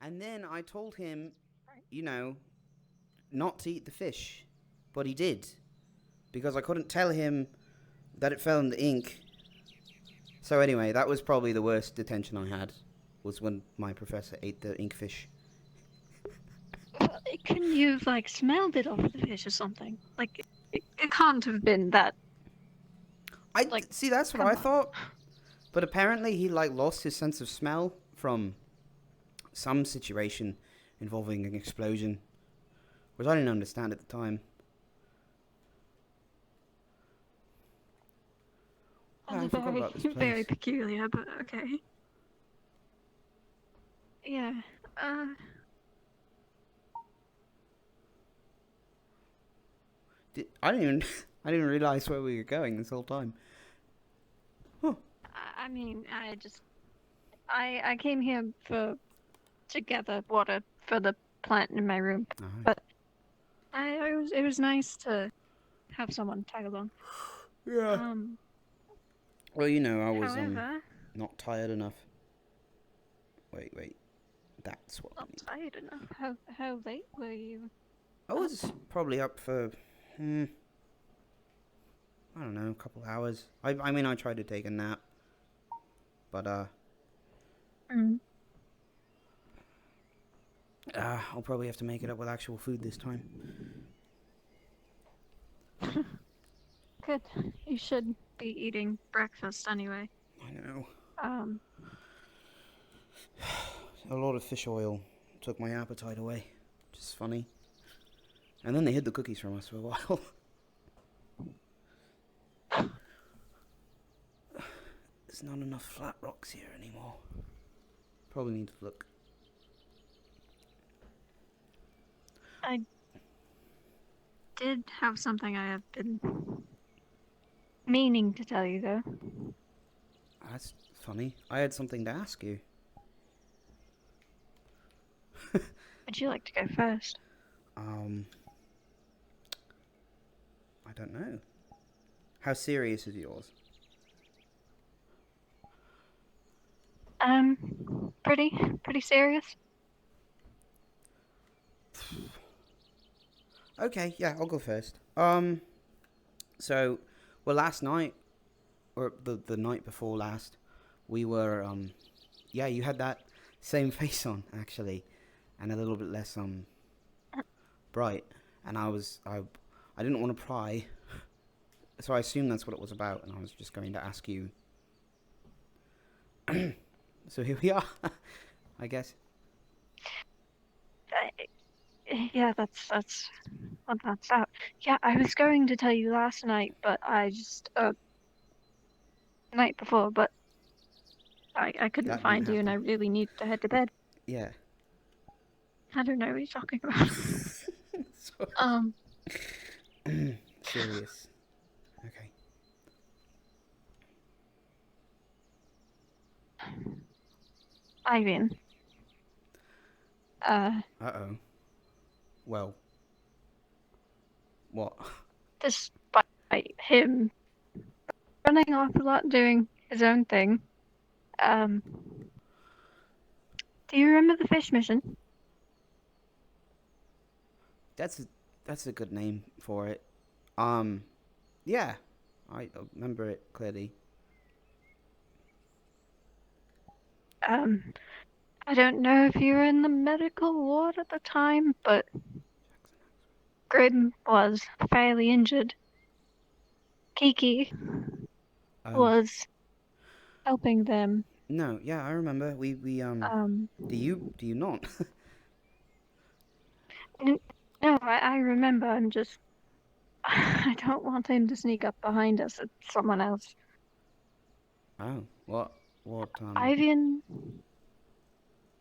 And then I told him, Right. you know, not to eat the fish, but he did because I couldn't tell him that it fell in the ink. So anyway, that was probably the worst detention I had. Was when my professor ate the inkfish. Well, couldn't you have like smelled it off the fish or something? Like it can't have been that. I Like, see. That's what come I on. thought. But apparently, he like lost his sense of smell from some situation involving an explosion, which I didn't understand at the time. Oh, That's I forgot very about this very place. peculiar, but okay. Yeah. Uh. I didn't even. I didn't realize where we were going this whole time. Huh. I mean, I came here for to gather water for the plant in my room, Oh. but it was nice to have someone tag along. Yeah. Um. Well, I was However, not tired enough. Wait. That's what I not mean. tired enough. How late were you I up? was probably up for, I don't know, a couple hours. I mean, I tried to take a nap, but Mm. I'll probably have to make it up with actual food this time. Good. You should be eating breakfast anyway. I know. Um. A lot of fish oil took my appetite away, which is funny. And then they hid the cookies from us for a while. There's not enough flat rocks here anymore. Probably need to look. I did have something I have been meaning to tell you though. That's funny. I had something to ask you. Would you like to go first? Um, I don't know. How serious is yours? Pretty serious. Okay, yeah, I'll go first. So, well, last night, or the night before last, we were, yeah, you had that same face on, actually, and a little bit less, bright, and I didn't want to pry, so I assumed that's what it was about, and I was just going to ask you. So here we are, I guess. Yeah, that's what that's out. Yeah, I was going to tell you last night, but I just night before, but I couldn't That didn't find you, and I happen. really need to head to bed. Yeah. I don't know what you're talking about. So Um, serious. Okay. Ivan, uh, Uh-oh. Well, what? despite him running off a lot, doing his own thing, um, do you remember the fish mission? That's a, that's a good name for it. Um, yeah, I remember it clearly. Um, I don't know if you were in the medical ward at the time, but Grim was fairly injured. Kiki Oh, was helping them. no, yeah, I remember. We. Um, Do you not? n- no, I remember. I'm just, I don't want him to sneak up behind us. It's someone else. Oh, what? Ivan,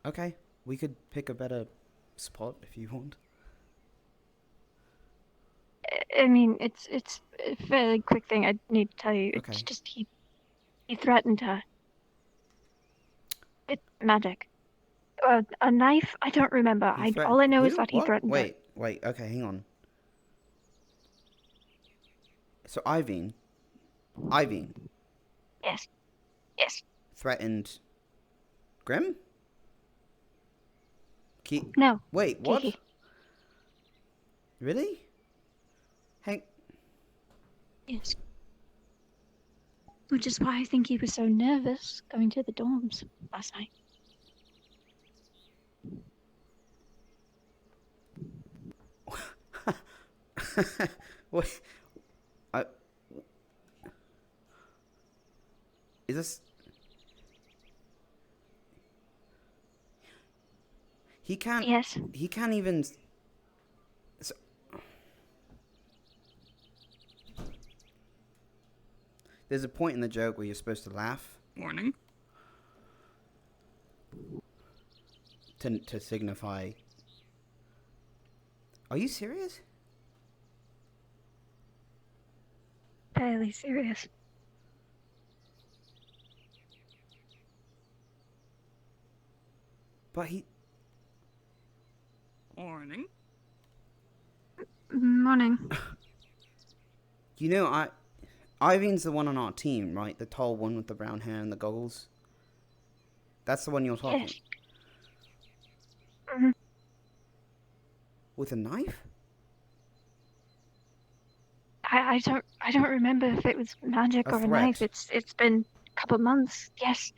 Okay, we could pick a better spot if you want. I mean, it's a fairly quick thing. I need to tell you. It's Okay. just he threatened her. It's magic. A knife? I don't remember. He I threatened all I know is who? that he What? threatened her. Wait. Okay, hang on. So Iveen Yes, yes. threatened Grim. No, Wait, what? Kiki. Really? Hang. Yes. Which is why I think he was so nervous going to the dorms last night. What? I. Is this? He can't. Yes. He can't even. So, there's a point in the joke where you're supposed to laugh. Morning. To signify. Are you serious? Fairly serious. But he. Morning. Morning. You know, Ivan's the one on our team, right? The tall one with the brown hair and the goggles. That's the one you're talking. Yes. Mhm. With a knife? I don't remember if it was magic A or a threat. knife. It's been a couple months. Yes.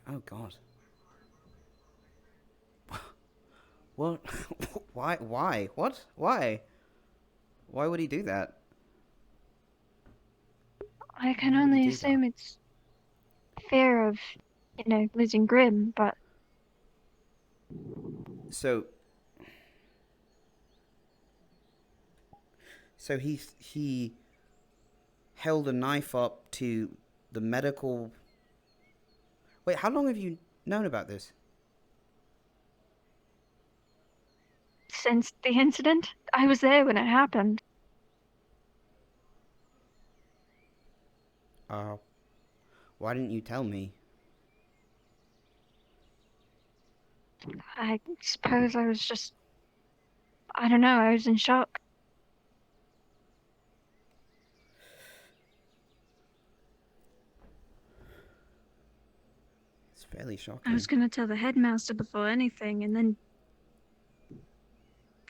Oh God. What? Why? Why? What? Why? Why would he do that? I can Why would he only do assume that? it's fear of, losing Grim, but So. So he held a knife up to the medical. Wait, how long have you known about this? since the incident, I was there when it happened. Uh, why didn't you tell me? I suppose I was just, I don't know, I was in shock. It's fairly I shocking. was gonna tell the headmaster before anything, and then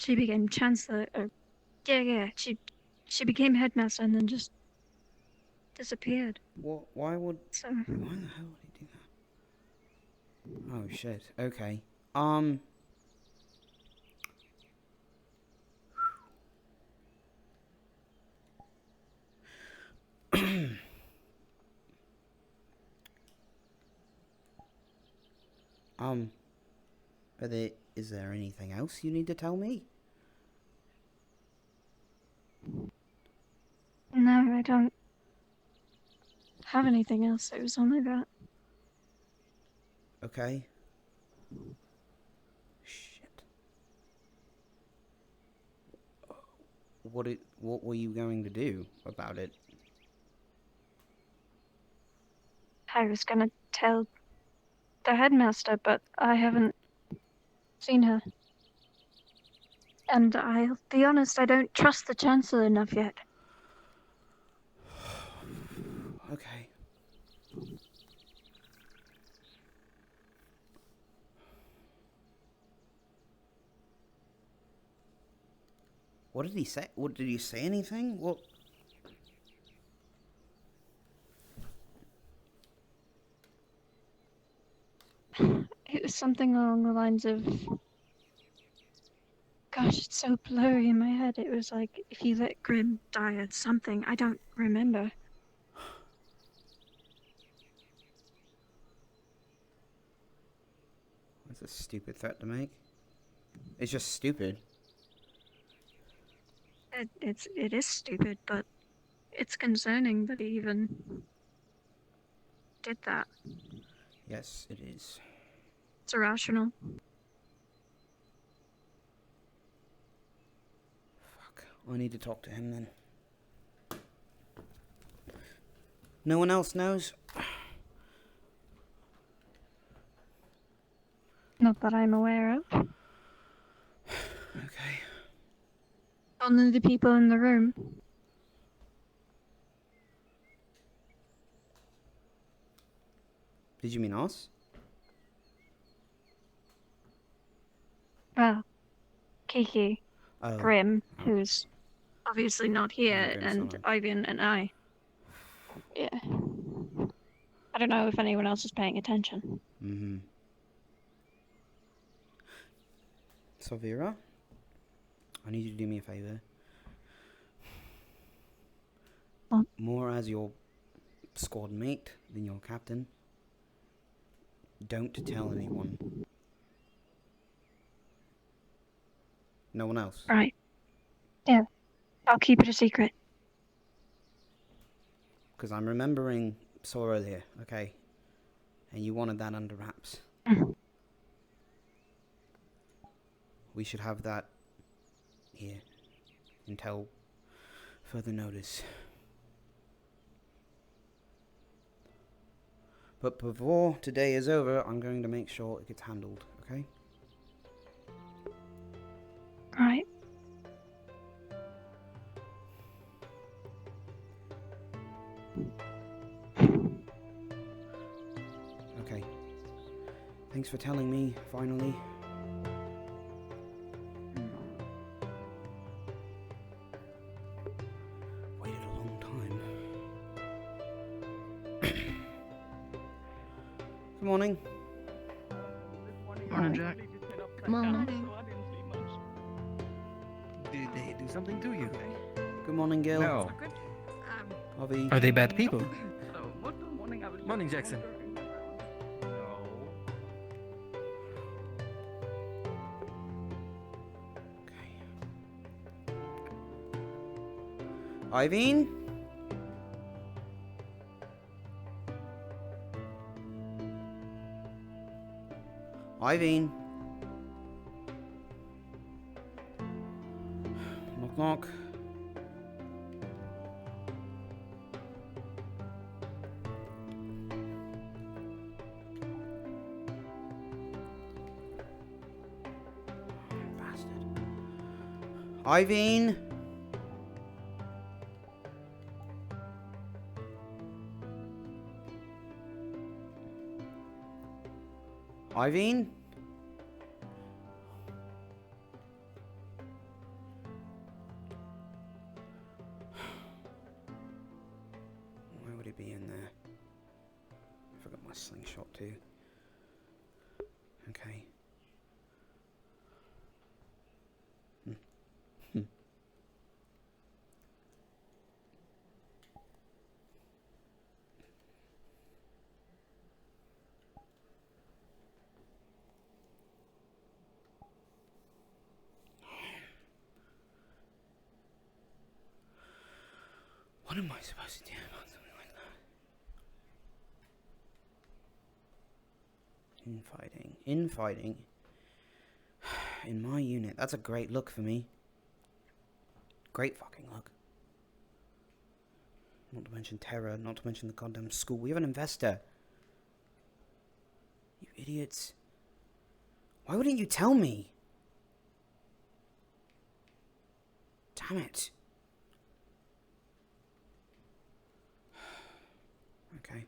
she became chancellor. Yeah, she became headmaster and then just disappeared. What? Why would? So Why the hell would he do that? Oh shit. Okay. Um. um. Is there anything else you need to tell me? no, I don't have anything else. It was only that. Okay. Shit. What were you going to do about it? I was gonna tell the headmaster, but I haven't seen her. And I'll be honest, I don't trust the chancellor enough yet. Okay. What did he say? What did he say? Anything? What? It was something along the lines of, gosh, it's so blurry in my head. It was like, if you let Grim die or something. I don't remember. That's a stupid threat to make. It's just stupid. It is stupid, but it's concerning that he even did that. Yes, it is. It's irrational. Fuck. I need to talk to him then. No one else knows? Not that I'm aware of. Okay. Only the people in the room. Did you mean us? Well, Kiki, Oh. Grim, who's obviously not here, Grim's and not. Ivan and I. Yeah. I don't know if anyone else is paying attention. Mm-hmm. So, Vera, I need you to do me a favor. What? More as your squad mate than your captain. Don't tell anyone. No one else. Right. Yeah. I'll keep it a secret. Because I'm remembering saw earlier, okay? And you wanted that under wraps. Mhm. We should have that here until further notice. But before today is over, I'm going to make sure it gets handled, okay? Right. Okay. Thanks for telling me, finally. Waited a long time. Good morning. Morning, Jack. Morning. Did they do something to you? Good morning, Gil. No. Avi. Are they bad people? Morning, Morning, Jackson. Iveen? Iveen? Knock knock. Bastard. Iveen? Iveen? Why would he be in there? I forgot my slingshot too. Okay. What am I supposed to do about something like that? Infighting. Infighting. In my unit. That's a great look for me. Great fucking look. Not to mention terror, not to mention the goddamn school. We have an investor. You idiots. Why wouldn't you tell me? Damn it. Okay.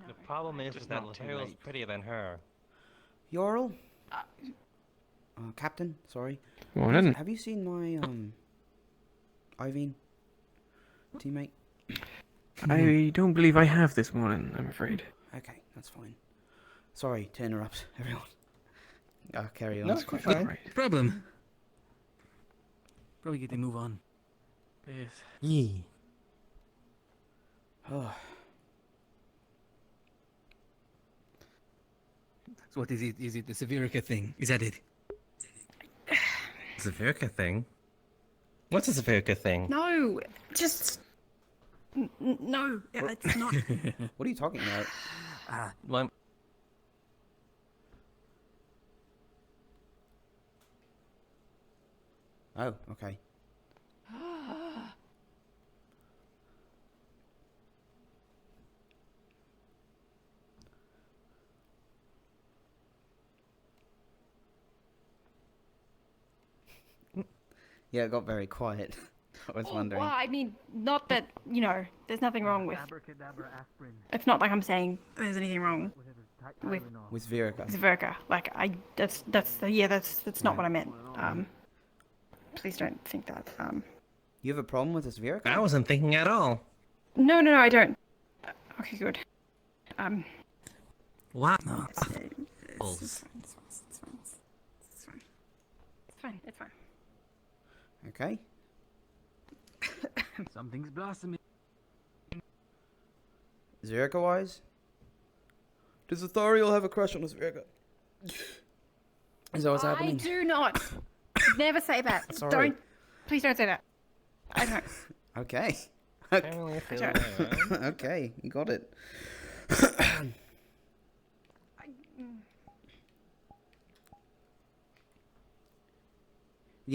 The problem is that not too Lateral's late. prettier than her. Yorl? Captain, sorry. Morning. Have you seen my, Iveen? Teammate? I don't believe I have this morning, I'm afraid. Okay, that's fine. Sorry to interrupt everyone. Carry on. No, quite all right. Problem. Probably get to move on. Yes. Yeah. Oh, So what is it? Is it the Severica thing? Is that it? Severica thing? What's a Severica thing? No, just no. It's not. what are you talking about? Well, Oh, okay. Yeah, it got very quiet. I was wondering. Well, I mean, not that, there's nothing wrong with... Abracadabra aspirin. It's not like I'm saying there's anything wrong with With Virica. Zverka. Like, that's not what I meant. Please don't think that. You have a problem with this Virica? I wasn't thinking at all. No, I don't. Okay, good. Wow. It's fine. Okay. Something's blossoming. Virica-wise? Does Athariel have a crush on this Virica? Is that what's happening? I do not. Never say that. Sorry. Please don't say that. I don't. Okay. Apparently feeling alright. Okay, you got it.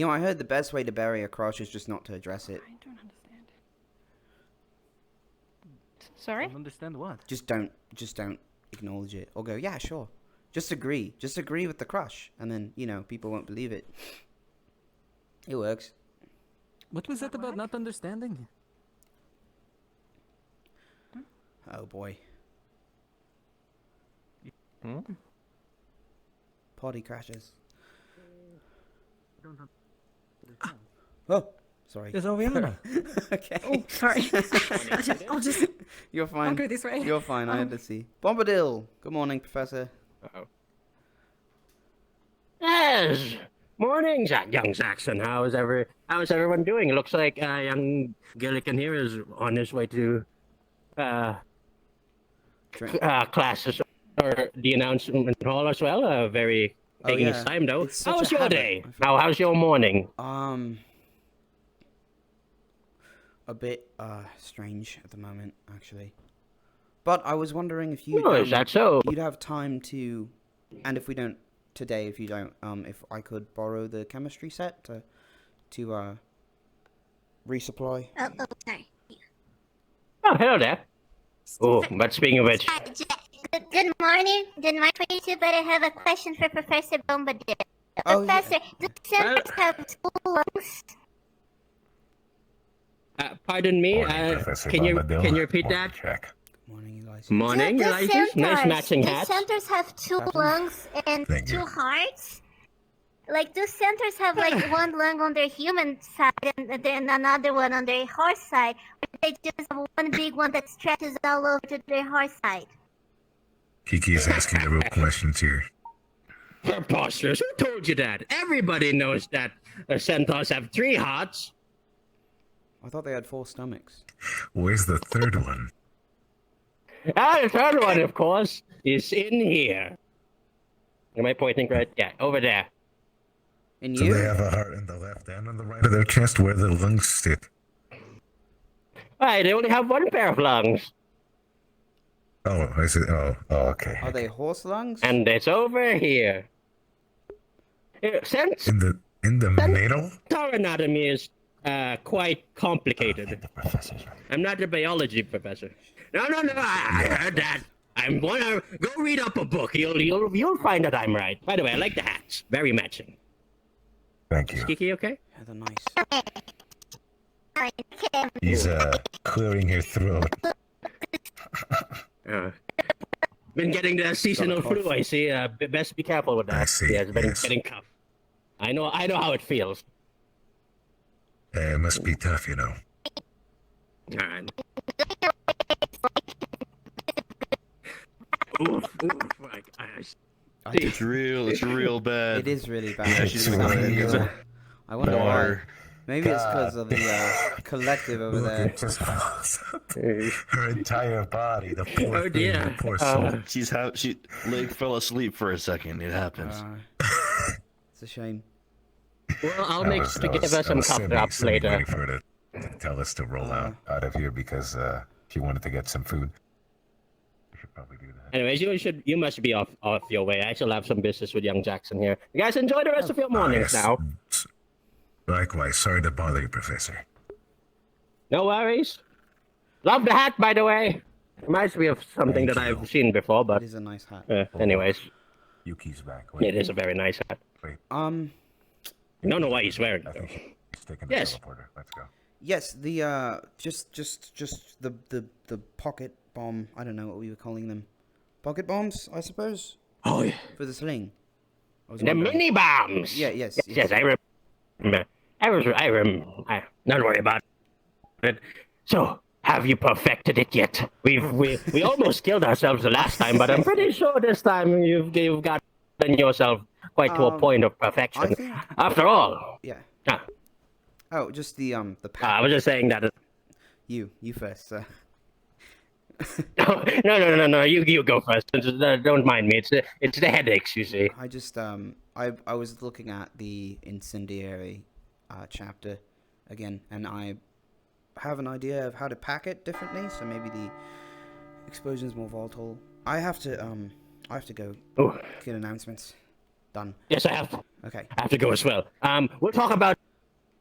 I heard the best way to bury a crush is just not to address it. I don't understand. Sorry? Don't understand what? Just don't acknowledge it. Or go, yeah, sure. Just agree with the crush. And then, people won't believe it. It works. What was that about not understanding? Oh boy. Hmm? Party crashes. Don't Oh, sorry. There's Oviana. Okay. Oh, sorry. I'll just... You're fine. I'll go this way. You're fine, I had to see. Bombadil! Good morning, Professor. Yes. Morning, young Saxon. How's everyone doing? It looks like young Gilligan here is on his way to Drink. classes or the announcement hall as well. Very taking his time though. It's such How's a your habit. day? How's your morning? A bit strange at the moment, actually. But I was wondering if you Oh, is that so? you'd have time to, and if we don't today, if you don't, if I could borrow the chemistry set to resupply. Oh, sorry. Oh, hello there. Oh, but speaking of which, Good morning. Good morning for you two, but I have a question for Professor Bombadil. Oh, yeah. Professor, do centaurs have two lungs? pardon me. Can you repeat that? Morning, Elias. Morning, Do Elias. Nice matching do hats. centaurs have two lungs and two hearts? Like, do centaurs have like one lung on their human side and then another one on their horse side? Or they just have one big one that stretches all over to their horse side? Kiki's asking the real questions here. Preposterous. Who told you that? Everybody knows that centaurs have 3 hearts. I thought they had 4 stomachs. Where's the third one? The third one, of course, is in here. Am I pointing right? Yeah, over there. And So you? they have a heart in the left and on the right of their chest where the lungs sit. Right, they only have 1 pair of lungs. Oh, I see. Oh, okay. Are they horse lungs? And it's over here. Centaur In the middle? anatomy is quite complicated. The professor's right. I'm not a biology professor. No, I heard that. I'm gonna go read up a book. You'll find that I'm right. By the way, I like the hats. Very matching. Thank you. Kiki, okay? Yeah, they're nice. He's clearing her throat. Been getting the seasonal flu. I see. Best be careful with that. I see, Yeah, yes. getting cuffed. I know how it feels. It must be tough, you know. All right. Oof. It's real bad. It is really bad. Yeah, It's she's something gonna get new. I wonder why. water. Maybe it's because of the collective over Look, there. it just falls up. Her entire body, the poor Oh, thing, dear. the poor soul. She Leg fell asleep for a second. It happens. It's a shame. Well, I'll make sure to give her some cough drops later. Waiting for her to tell us to roll out of here because she wanted to get some food. We should probably do that. Anyways, you must be off your way. I still have some business with young Jackson here. You guys enjoy the rest of your mornings yes. now. Likewise. Sorry to bother you, Professor. No worries. Love the hat, by the way. Reminds me of something Thank that you. I've seen before, It but is a nice hat. anyways, Yuki's back. it is a very nice hat. Um, I don't know why he's wearing I it. think Just taking the Yes. teleporter. Let's go. Yes, the just the pocket bomb. I don't know what we were calling them. Pocket bombs, I suppose, Oh, yeah. for the sling. I was The wondering. mini bombs. Yeah, yes, Yes, I remember. Don't worry about it. So, have you perfected it yet? We almost killed ourselves the last time, but I'm pretty sure this time you've gotten yourself quite to a point of perfection. I think. After all. Yeah. Ah, Oh, just the I pack. was just saying that. You first, sir. No. You go first. Don't mind me. It's the headaches, you see. I just I was looking at the incendiary chapter again, and I have an idea of how to pack it differently. So maybe the explosion's more volatile. I have to go Ooh. get announcements done. Yes, I have. Okay. I have to go as well. We'll talk about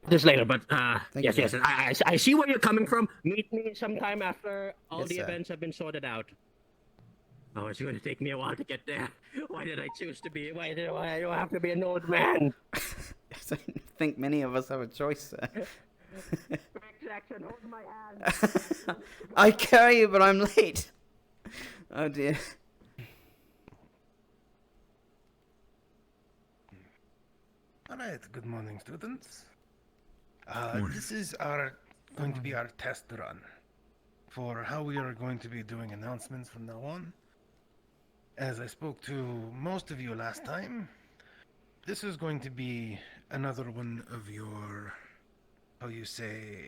this later, but Thank yes, you, yes. sir. I see where you're coming from. Meet me sometime after all Yes, the sir. events have been sorted out. Oh, it's going to take me a while to get there. Why did I choose to be? Why do I have to be an old man? I don't think many of us have a choice, sir. Rick Jackson, hold my hand. I carry you, but I'm late. Oh dear. Alright, good morning, students. This is going to be our test run for how we are going to be doing announcements from now on. As I spoke to most of you last time, this is going to be another one of your, how you say,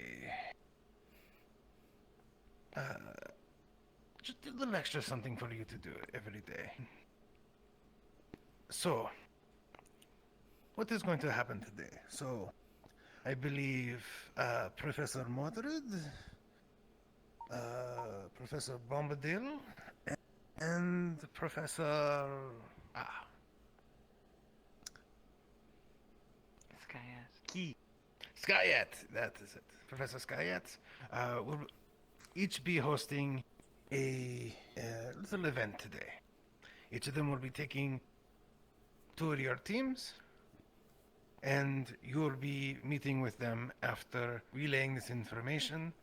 just a little extra something for you to do every day. So, what is going to happen today? So, I believe Professor Mordred, Professor Bombadil, and Professor... Skyet, that is it. Professor Skyet will each be hosting a little event today. Each of them will be taking 2 of your teams, and you'll be meeting with them after relaying this information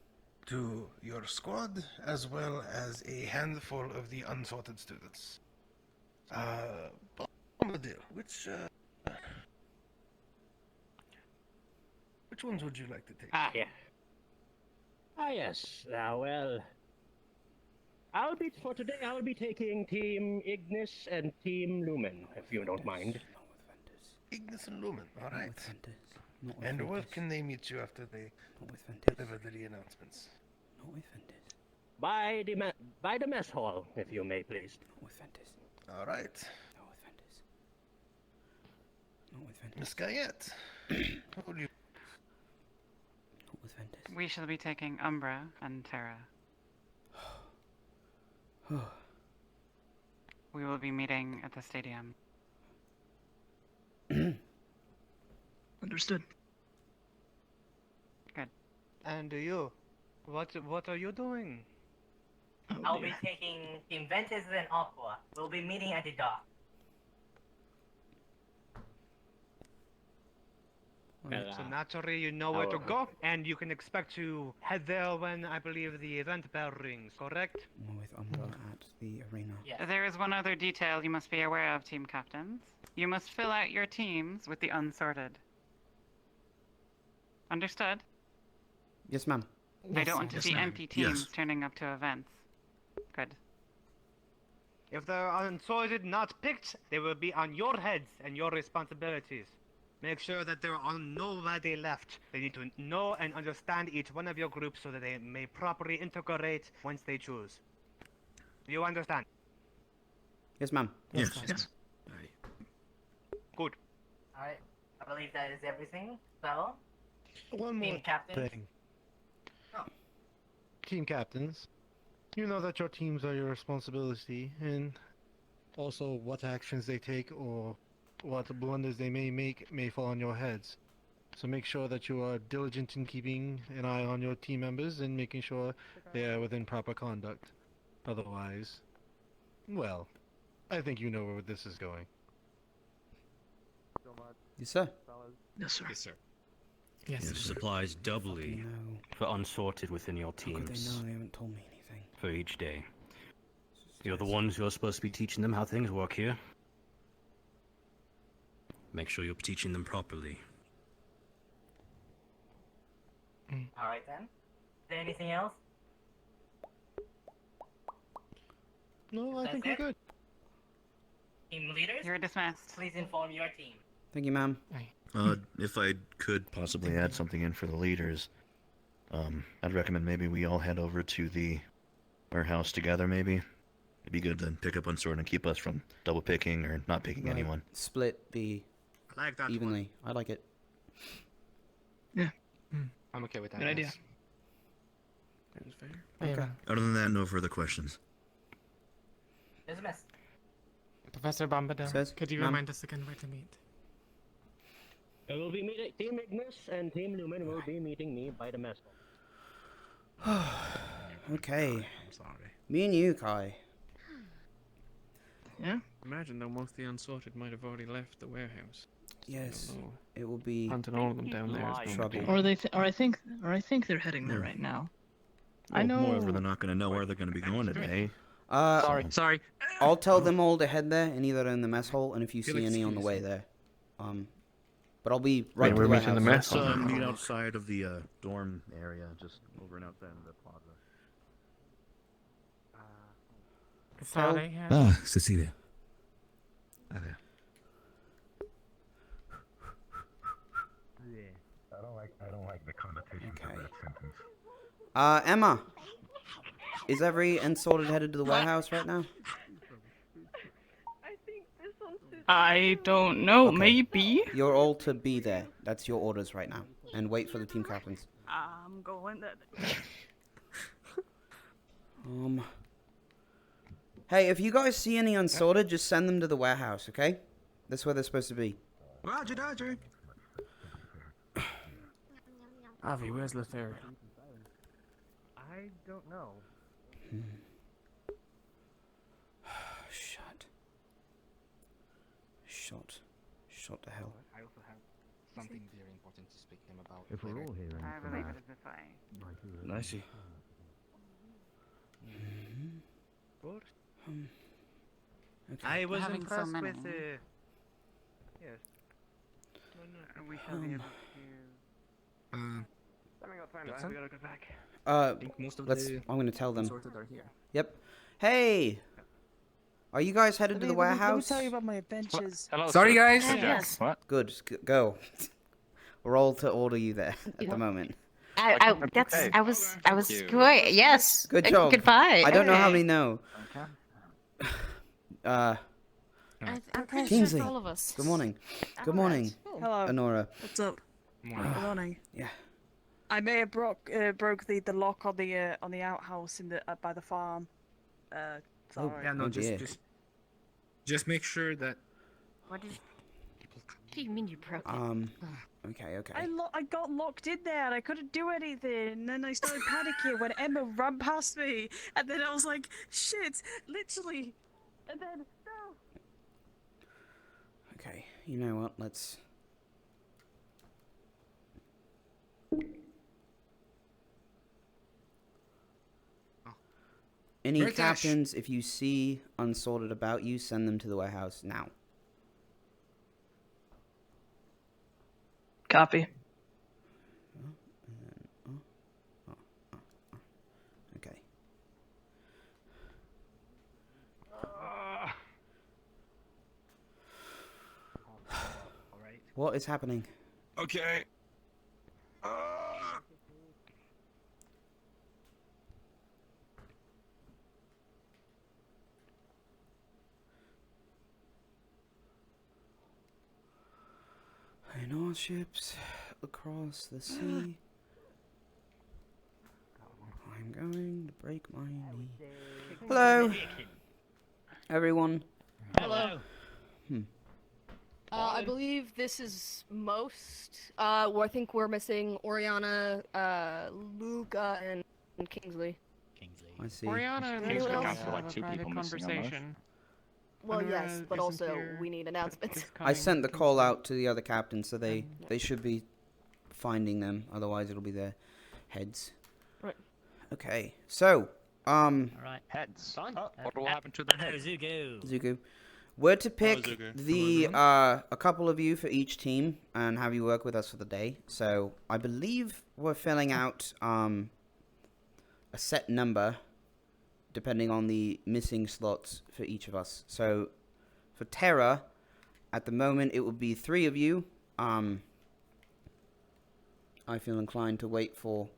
to your squad, as well as a handful of the unsorted students. Bombadil, which ones would you like to take? Yeah. Yes. Well, for today, I'll be taking Team Ignis and Team Lumen, if you don't mind. Ignis and Lumen, Not alright. with vendors. Not with And where vendors. can they meet you after they Not with vendors. deliver the announcements? Not with vendors. By the mess hall, if you may, please. Not with vendors. Alright. Not with vendors. Not with vendors. Miss Gayette, what would you... Not with vendors. We shall be taking Umbra and Terra. We will be meeting at the stadium. Understood. Good. And you? What are you doing? I'll be taking Team Ventus and Aqua. We'll be meeting at the dock. So naturally you know where to go, and you can expect to head there when I believe the event bell rings, correct? More with Umbra at the arena. There is one other detail you must be aware of, team captains. You must fill out your teams with the unsorted. Understood? Yes, ma'am. I don't want to see empty teams turning up to events. Good. If they're unsorted, not picked, they will be on your heads and your responsibilities. Make sure that there are nobody left. They need to know and understand each one of your groups so that they may properly integrate once they choose. Do you understand? Yes, ma'am. Yes. Good. Alright, I believe that is everything. So, One more Team Captains. thing. Oh. Team captains, you know that your teams are your responsibility, and also what actions they take or what blunders they may make may fall on your heads. So make sure that you are diligent in keeping an eye on your team members and making sure they are within proper conduct. Otherwise, well, I think you know where this is going. Yes, sir. Yes, sir. Yes, sir. Yes. This supplies doubly No. for unsorted within your How could they teams know? They haven't told me anything. for each day. You're the ones who are supposed to be teaching them how things work here. Make sure you're teaching them properly. Alright then. Is there anything else? No, I That's think we're it? good. Team leaders, You're dismissed. please inform your team. Thank you, ma'am. If I could possibly add something in for the leaders, I'd recommend maybe we all head over to the warehouse together, maybe. It'd be good to pick up Unsort and keep us from double picking or not picking Right. anyone. Split the I like that evenly. I like it. I'm okay with that. Good idea. yes. That's fair. Okay. Other than that, no further questions. Dismissed. Professor Bombadil, Says, could you ma'am. remind us again where to meet? It will be meeting Team Ignis and Team Lumen will be meeting me by the mess hall. Okay. I'm sorry. Me and you, Kai. Yeah? Imagine though most of the unsorted might have already left the warehouse. Yes. It will be Hunting all of them down there. is going to be- Or I think they're heading there right now. Well, I know. moreover, they're not going to know where they're going to be going today. Sorry. I'll tell them all to head there, and either in the mess hall, and if you Feel see any on the way excused. there. But I'll be right Wait, to we're the meeting in the warehouse. mess hall? Meet outside of the dorm area, just over and outside of the plaza. Sally, Cecilia. Hi there. I don't like the connotations of that sentence. Emma. Is every unsorted headed to the warehouse right now? I don't know. Okay. Maybe. You're all to be there. That's your orders right now. And wait for the team captains. I'm going there. Hey, if you guys see any unsorted, just send them to the warehouse, okay? That's where they're supposed to be. Roger, Dodger. Avi, where's Lothario? I don't know. Shut the hell. I also have something very important to speak to him about. If we're all here, I believe it is this way. I see. Okay. I was Having so impressed many. with yes. We shall be able to. We gotta go back. I'm gonna tell them. Unsorted are here. Yep. Hey! Are you guys headed to the warehouse? Let me tell you about my adventures. Sorry, guys. Yes. What? Good. Go. We're all to order you there at the moment. I was great. Yes. Good job. Goodbye. I don't know how many know. I'm pretty Kingsley. sure for all of us. Good morning. Good morning. Hello. Honora. What's up? Good morning. Yeah. I may have broke the lock on the outhouse in the by the farm. Sorry. Yeah, no, Oh, dear. just make sure that. What do you mean you broke it? Okay. I got locked in there and I couldn't do anything. And then I started panicking when Emma ran past me. And then I was like, shit, literally. And then, no. Okay. You know what? Let's. Any British. captains, if you see unsorted about you, send them to the warehouse now. Copy. Okay. What is happening? Okay. In all ships across the sea, I'm going to break my knee. Hello, everyone. Hello. I believe this is most. I think we're missing Oriana, Luca, and Kingsley. I see. Oriana and Anyone Luca else? have to have a private conversation. Well, Honora yes, but isn't also here. we need announcements. I sent the call out to the other captains, so they should be finding them. Otherwise, it'll be their heads. Right. Okay. So, Alright. Heads. What will happen to the heads? Zugu, we're to pick Zugu. the a couple of you for each team and have you work with us for the day. So I believe we're filling out a set number depending on the missing slots for each of us. So for Terra, at the moment it would be 3 of you. I feel inclined to wait for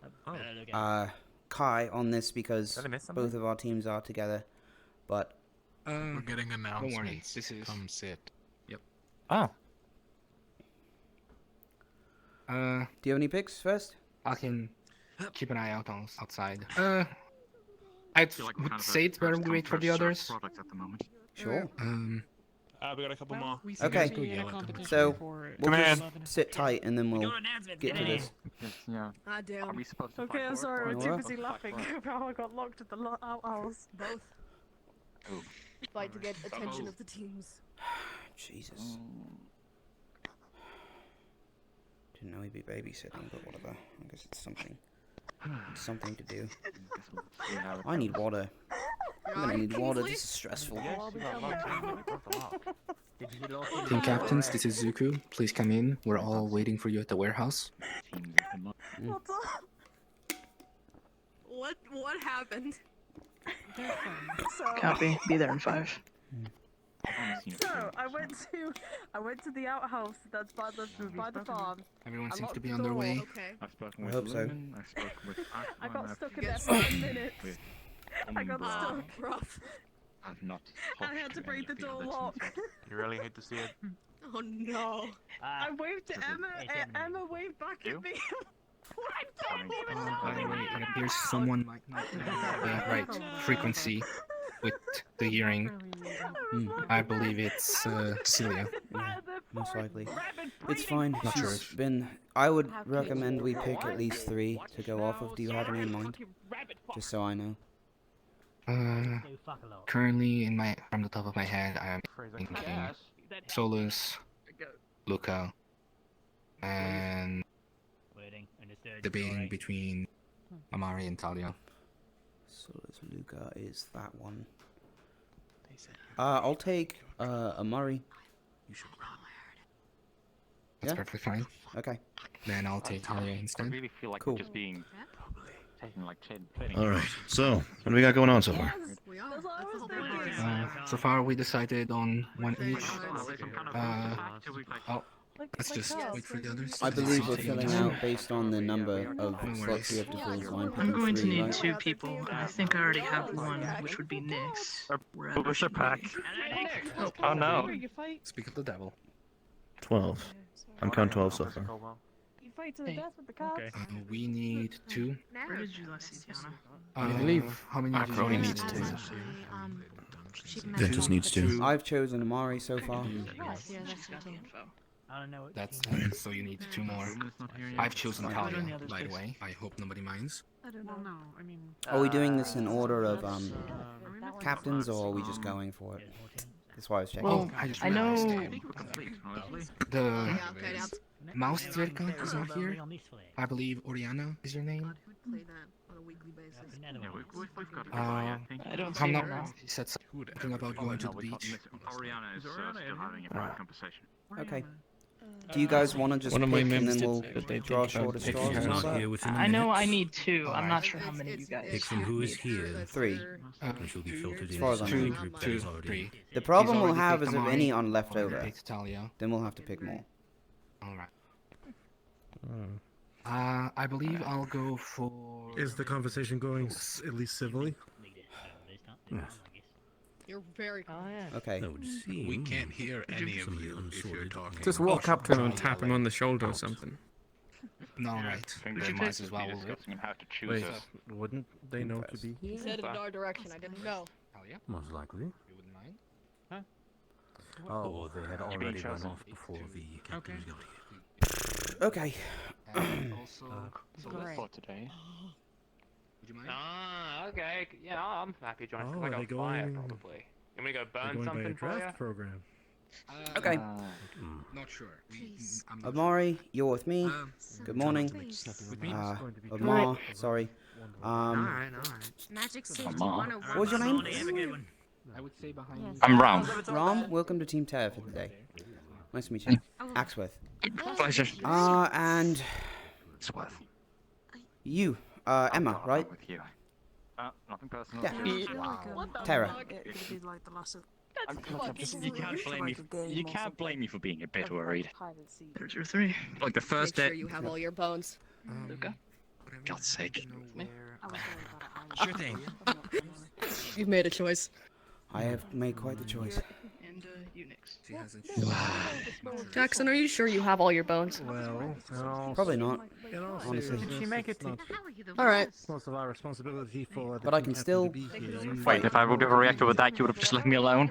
Kai on this because both of our teams are together. But we're getting announcements. Don't worry, this is... Come sit. Yep. Oh. Do you have any picks first? I can keep an eye out on outside. I would say it's better we wait for the others. Sure. We got a couple more. Okay. So we'll just sit tight and then we'll get to this. Yeah. Ah, damn. Are we supposed to Okay, fight I'm for it? sorry. We're too Nora? busy laughing about how I got locked at the outhouse. Both. Oh. Fight to get attention of the teams. Jesus. Didn't know he'd be babysitting, but whatever. I guess it's something. It's something to do. I need water. I'm gonna need water. This is stressful. Team captains, this is Zuku. Please come in. We're all waiting for you at the warehouse. What happened? So, Copy. Be there in 5. so I went to the outhouse that's by the farm. Everyone I seems to locked be the on their door. way. Okay. I hope so. I got stuck in there for a minute. I got stuck. Rough. I had to break the door lock. You really hate to see it. Oh no. I waved to Emma, and Emma waved back at me. I don't even know. By the way, it appears someone might not have the right frequency with the hearing. I believe it's Celia. Yeah, most likely. It's fine. Not sure She's been. I would recommend we pick at least 3 to go off of. Do you have any in mind? Just so I know. Currently, from the top of my head, I am thinking Solus, Luca, and debating between Amari and Talia. Solus Luca is that one. I'll take Amari. That's perfectly fine. Okay. Then I'll take Talia instead. I really feel like Cool. we're just being taken like Alright, so, what do we got going on so far? So far, we decided on 1 each. Let's just wait for the others. I believe we're filling out based on the number of slots we have to fill. So I'm going to need right? 2 people, and I think I already have one, which would be Nyx. Booster pack. Oh no. Speak of the devil. 12. I'm counting 12 so far. You fight to the death with the cops. We need 2. Where did you last see Diana? I believe. How many did you Macaroni guys needs choose? 2. Ventus needs 2. I've chosen Amari so far. That's so you need 2 more. I've chosen Talia, by the way. I hope nobody minds. I don't know. I mean, Are we doing this in order of captains, or are we just going for it? That's why I was checking. Well, I know the Mouse Zerka is not here. I believe Oriana is your name. Play that on a weekly basis. I don't see I'm her not. now. He said something about going to the beach. Oriana is still having a private conversation. Okay. Do you guys want to just One of pick my and members then we'll did that they draw think about shorter picking straws and all Not here that? within I know I minutes. need 2. I'm not sure how many you guys. Pick from who is here. 3. Which will be filtered As in far as as I a know. group that is already. 3. The problem He's we'll already have picked is if Amari. any are left over, Picked Talia. then we'll have to pick more. Alright. I believe I'll go for... Is the conversation going at least civilly? You're very. Oh yeah. Okay. We can't hear any of you if you're talking. Just walk up to him and tap him on the shoulder or something. No, right. We might as well. How to choose Wait, us. wouldn't they know to be He's here? headed in our direction. I didn't know. Talia? Most likely. You wouldn't mind? Oh, they had being already run chosen. off before the captains got here. Okay. And also... For today. Would you mind? Ah, okay. Yeah, I'm happy to join. Oh, like are a they fire, going- probably. You want me to go They're burn going by a something for you? draft program. Okay. Not sure. Amari, you're with me. Good morning. Omar, sorry. Alright. Magic Safety Amar. 101. What was your name? Have a good one. I would say behind. I'm Ram. Ram, welcome to Team Terror for the day. Nice to meet you. Axworth. Pleasure. And Sworth. you, Emma, right? With you. Nothing personal. Yeah. Terror. You can't blame me. You can't blame me for being a bit worried. There's your 3. Like the first Make day. sure you have all your bones. Luca. God's sake. Sure thing. You've made a choice. I have made quite the choice. And you next. Jackson, are you sure you have all your bones? Well, Probably not. Honestly, Did she make it? All right. It's most of our responsibility for. But I can still. Wait, if I would have reacted with that, you would have just left me alone.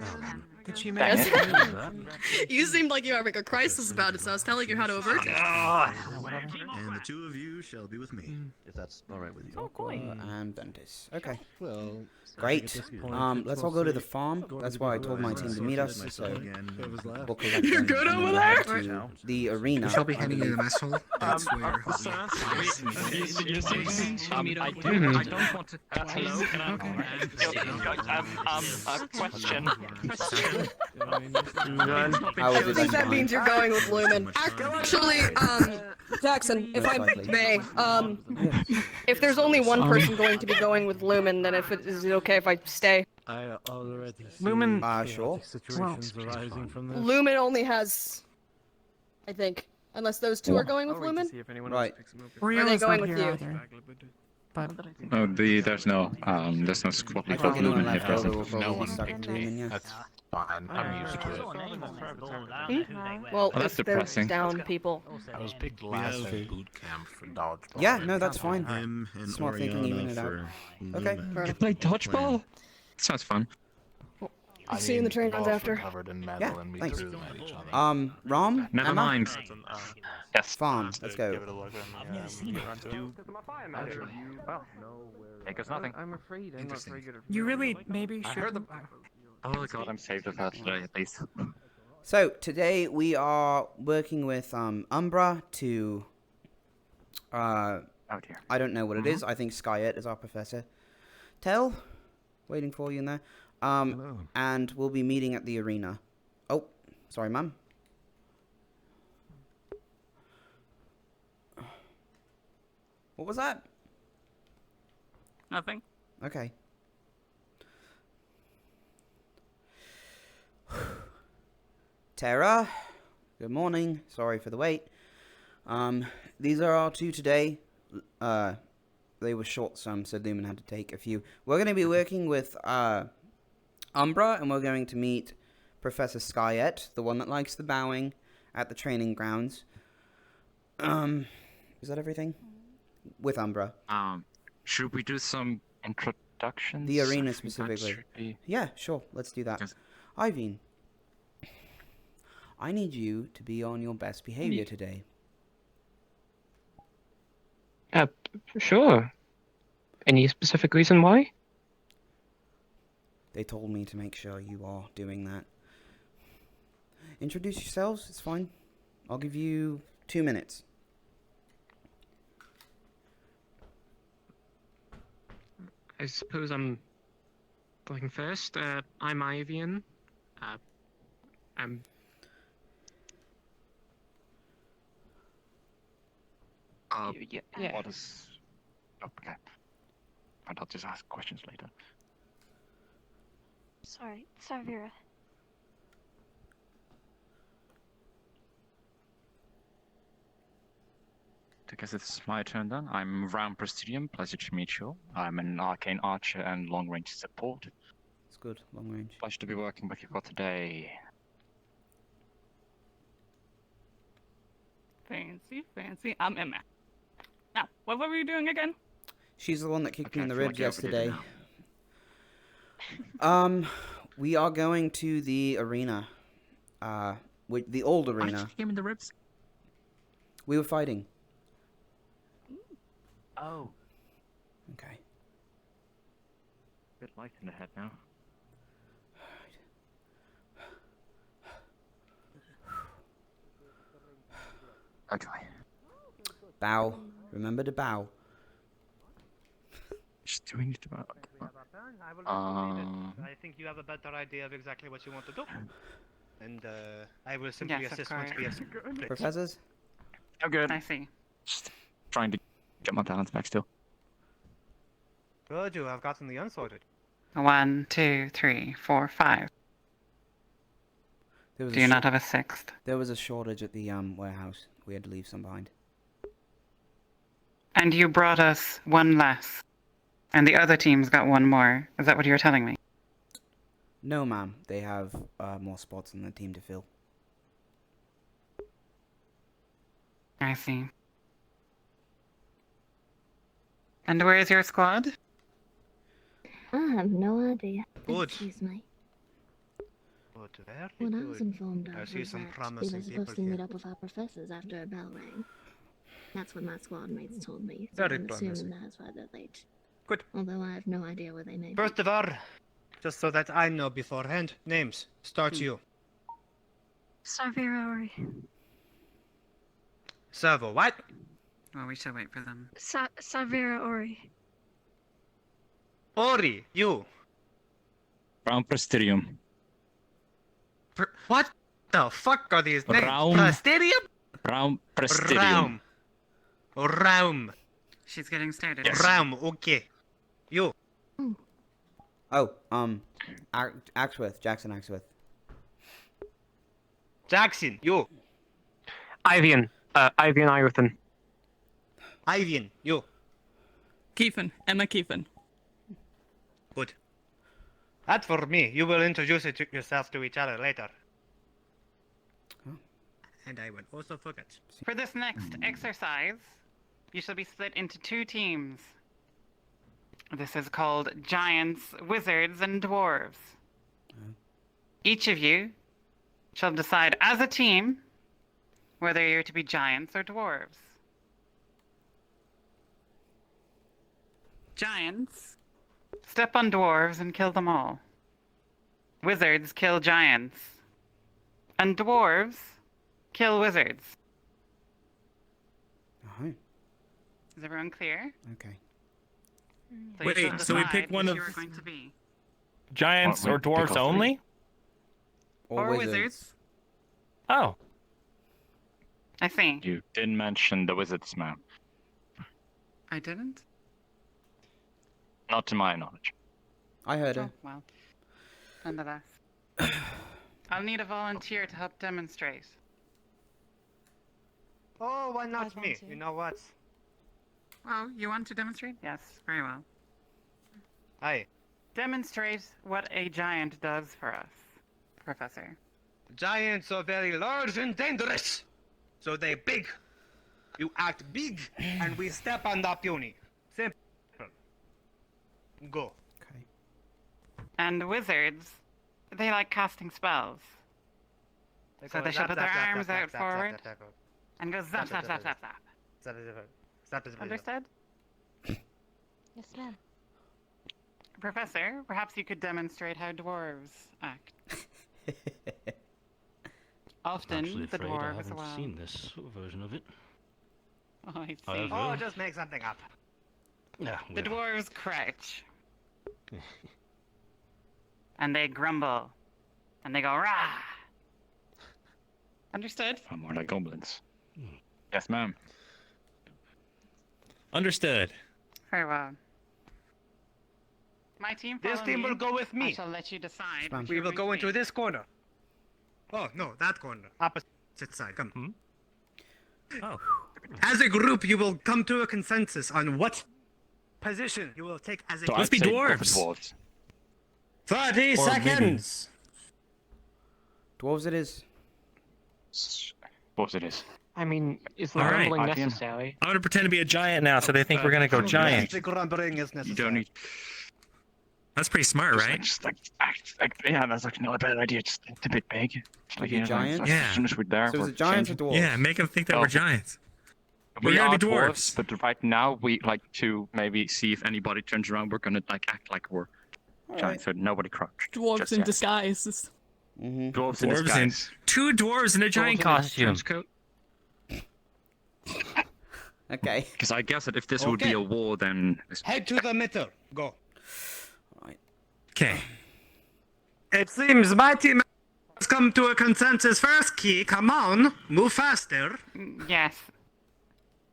Did she make it? You seemed like you were having a crisis about it, so I was telling you how to avert it. And the 2 of you shall be with me, if that's all right with you. And Ventus. Okay. Well, great. Let's all go to the farm. That's why I told my team to meet us. So we'll collect You're them good and over go there? to the arena. We shall be heading in the mess hall. That's where. I don't want to. Hello, can I? A question. I think that means you're going with Lumen. Actually, Jackson, if I may, if there's only one person going to be going with Lumen, then is it okay if I stay? I already see Lumen. Sure. situations arising from this. Lumen only has, I think, unless those two are going with Lumen. Right. Or are they going with you? But There's no squad I think anyone left over will probably be stuck with Lumen, yeah. That's fine. I'm used to it. Well, that's if they're depressing. down people. I was picked last at boot camp for dodgeball. Yeah, no, that's fine. Him and Smart thinking, even it out. for Okay. Lumen. Play dodgeball. Sounds fun. I'll see you in the train runs after. Covered in metal Yeah, and we thanks. threw them at each other. Rom? Never Emma? mind. Yes. Farm. Let's go. Take us nothing. I'm afraid I'm not very good at. You really maybe should. Oh god, I'm saved with her today at least. So today we are working with Umbra to. Oh dear. I don't know what it is. I think Skyet is our professor. Tell, waiting for you in there. And we'll be meeting at the arena. Oh, sorry, ma'am. What was that? Nothing. Okay. Tara, good morning. Sorry for the wait. These are our 2 today. They were short some, so Lumen had to take a few. We're going to be working with Umbra, and we're going to meet Professor Skyet, the one that likes the bowing, at the training grounds. Is that everything? With Umbra. Should we do some introductions? The arena I think that specifically. should be- Yeah, sure. Let's do that. Yes. Iveen, I need you to be on your best behavior today. Sure. Any specific reason why? They told me to make sure you are doing that. Introduce yourselves. It's fine. I'll give you 2 minutes. I suppose I'm going first. I'm Ivian. I'm. Yeah. What is... Okay. I'll just ask questions later. Sorry, Vera. I guess it's my turn then. I'm Ram Prestigium, pleasure to meet you. I'm an arcane archer and long-range support. It's good, long range. Pleasure to be working with you for today. Fancy, fancy. I'm Emma. Now, what were we doing again? She's the one that kicked me in the I feel ribs like I overdid it yesterday. We are going to the arena. With the old arena. Why did you kick him in the ribs? We were fighting. Oh. Okay. Bit light in the head now. Bow. Remember to bow. Just doing it about. I think you have a better idea of exactly what you want to do. And I will simply Yes, of assist once we have split. Professors? Oh, good. I see. Just trying to get my talents back still. Good, you have gotten the unsorted. 1, 2, 3, 4, 5. There was Do you not have a sixth? There was a shortage at the warehouse. We had to leave some behind. And you brought us one less. And the other teams got one more. Is that what you're telling me? No, ma'am. They have more spots in the team to fill. I see. And where is your squad? I have no idea. Good. Excuse me. Good, very What I good. was informed I of see was some that we promising were supposed to people meet here. up with our professors after a bell rang. That's what my squad mates told me. So Very I'm promising. assuming that's why they're late. Good. Although I have no idea where they may be. First of all, just so that I know beforehand, names. Start you. Savira Ori. Servo, what? Well, we shall wait for them. Savira Ori. Ori, you. Brown Prestidium. What the fuck are these names? Raum. Prestidium? Brown Prestidium. Raum. She's getting started. Raum, okay. You. Oh, Axworth. Jackson Axworth. Jackson, you. Ivian. Ivian Iverton. Ivian, you. Keefen. Emma Keefen. Good. That for me. You will introduce yourself to each other later. And I will also forget. For this next exercise, you shall be split into 2 teams. This is called Giants, Wizards, and Dwarves. Each of you shall decide as a team whether you're to be giants or dwarves. Giants, step on dwarves and kill them all. Wizards kill giants. And dwarves kill wizards. Uh-huh. Is everyone clear? Okay. So you shall so we decide pick one which of you are going to be. giants or dwarves only? Or wizards. Oh. I see. You didn't mention the wizards, ma'am. I didn't? Not to my knowledge. I heard her. Oh, well. Nonetheless. I'll need a volunteer to help demonstrate. Oh, why not me? You know what? Well, you want to demonstrate? Yes, very well. Hi. Demonstrate what a giant does for us, Professor. Giants are very large and dangerous. So they big. You act big, and we step on the puny. Simple. Go. Okay. And wizards, they like casting spells. So go they shall zap, put their zap, zap, arms zap, out zap, forward zap, zap, zap. and go zap, zap, zap, zap, zap. Zap, zap, zap, zap. Understood? Yes, ma'am. Professor, perhaps you could demonstrate how dwarves act. Often, Actually the afraid I dwarves, haven't well... seen this version of it. Oh, I see. However- Oh, just make something up. Yeah, The well, dwarves crouch. And they grumble. And they go, rah! Understood? I'm more like goblins. Yes, ma'am. Understood. Very well. My team This follow team me. will go with I me. shall let you decide. which We you're will going go to into be. this corner. Oh, no, that corner. Opposite side. Come. Oh. As a group, you will come to a consensus on what position you will take as a So group. I'd say dwarves. 30 Or seconds. Dwarves it is. Dwarves it is. I mean, is the All right. grumbling Ivian. necessary? I'm gonna pretend to be a giant now, so they think we're gonna go giant. The grumbling is You necessary. don't need. That's pretty smart, Just, right? like, just like act like yeah, that's like not a bad idea. Just act a bit big. Just like Be you know, giants? like, Yeah. As soon as we're there, So is we're it giants or changing. dwarves? Yeah, make them think that Oh. we're giants. We We're gonna are be dwarves, dwarves. but right now we like to maybe see if anybody turns around. We're gonna like act like we're giants, so nobody crouch. Dwarves just in yet. disguise. Mm-hmm. Dwarves in Dwarves in disguise. 2 dwarves in a giant Dwarves in a costume. trench coat. Okay. Because I guess that if this would be Okay. a war, then Head to the middle. Go. Okay. It seems my team has come to a consensus first, Key. Come on, move faster. Yes.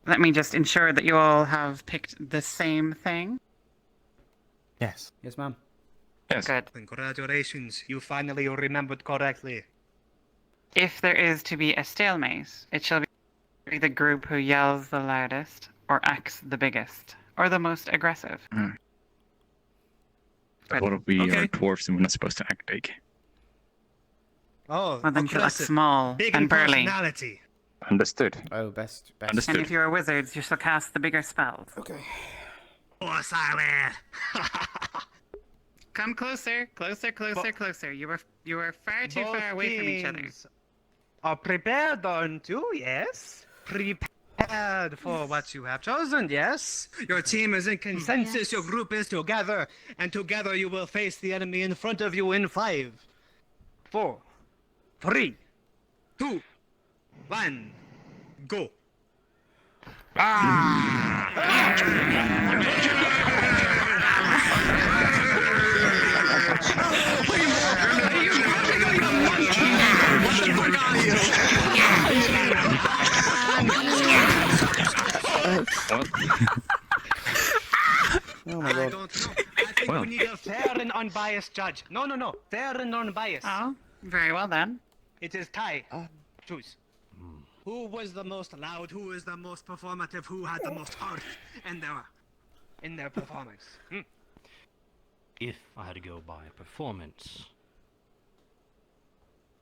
Let me just ensure that you all have picked the same thing. Yes. Yes, ma'am. Yes. Good. Congratulations, you finally remembered correctly. If there is to be a stalemate, it shall be the group who yells the loudest, or acts the biggest, or the most aggressive. But what if we are dwarfs and we're not supposed to act big? Oh, Well, then you look aggressive. small Big and in burly. personality. Understood. Oh, best. And if you are wizards, you shall cast the bigger spells. Okay. Oh, Sally. Come closer, closer, closer, closer. You were far too Both far away from each other. teams are prepared, aren't you? Yes. Prepared for what you have chosen, yes? Your team is in consensus, your group is together, and together you will face the enemy in front of you in 5, 4, 3, 2, 1, go. Oh my god. I don't know. I think we need a fair and unbiased judge. No. Fair and unbiased. Oh, very well then. It is tie. Choose. Who was the most loud? Who is the most performative? Who had the most heart in their performance? If I had to go by performance,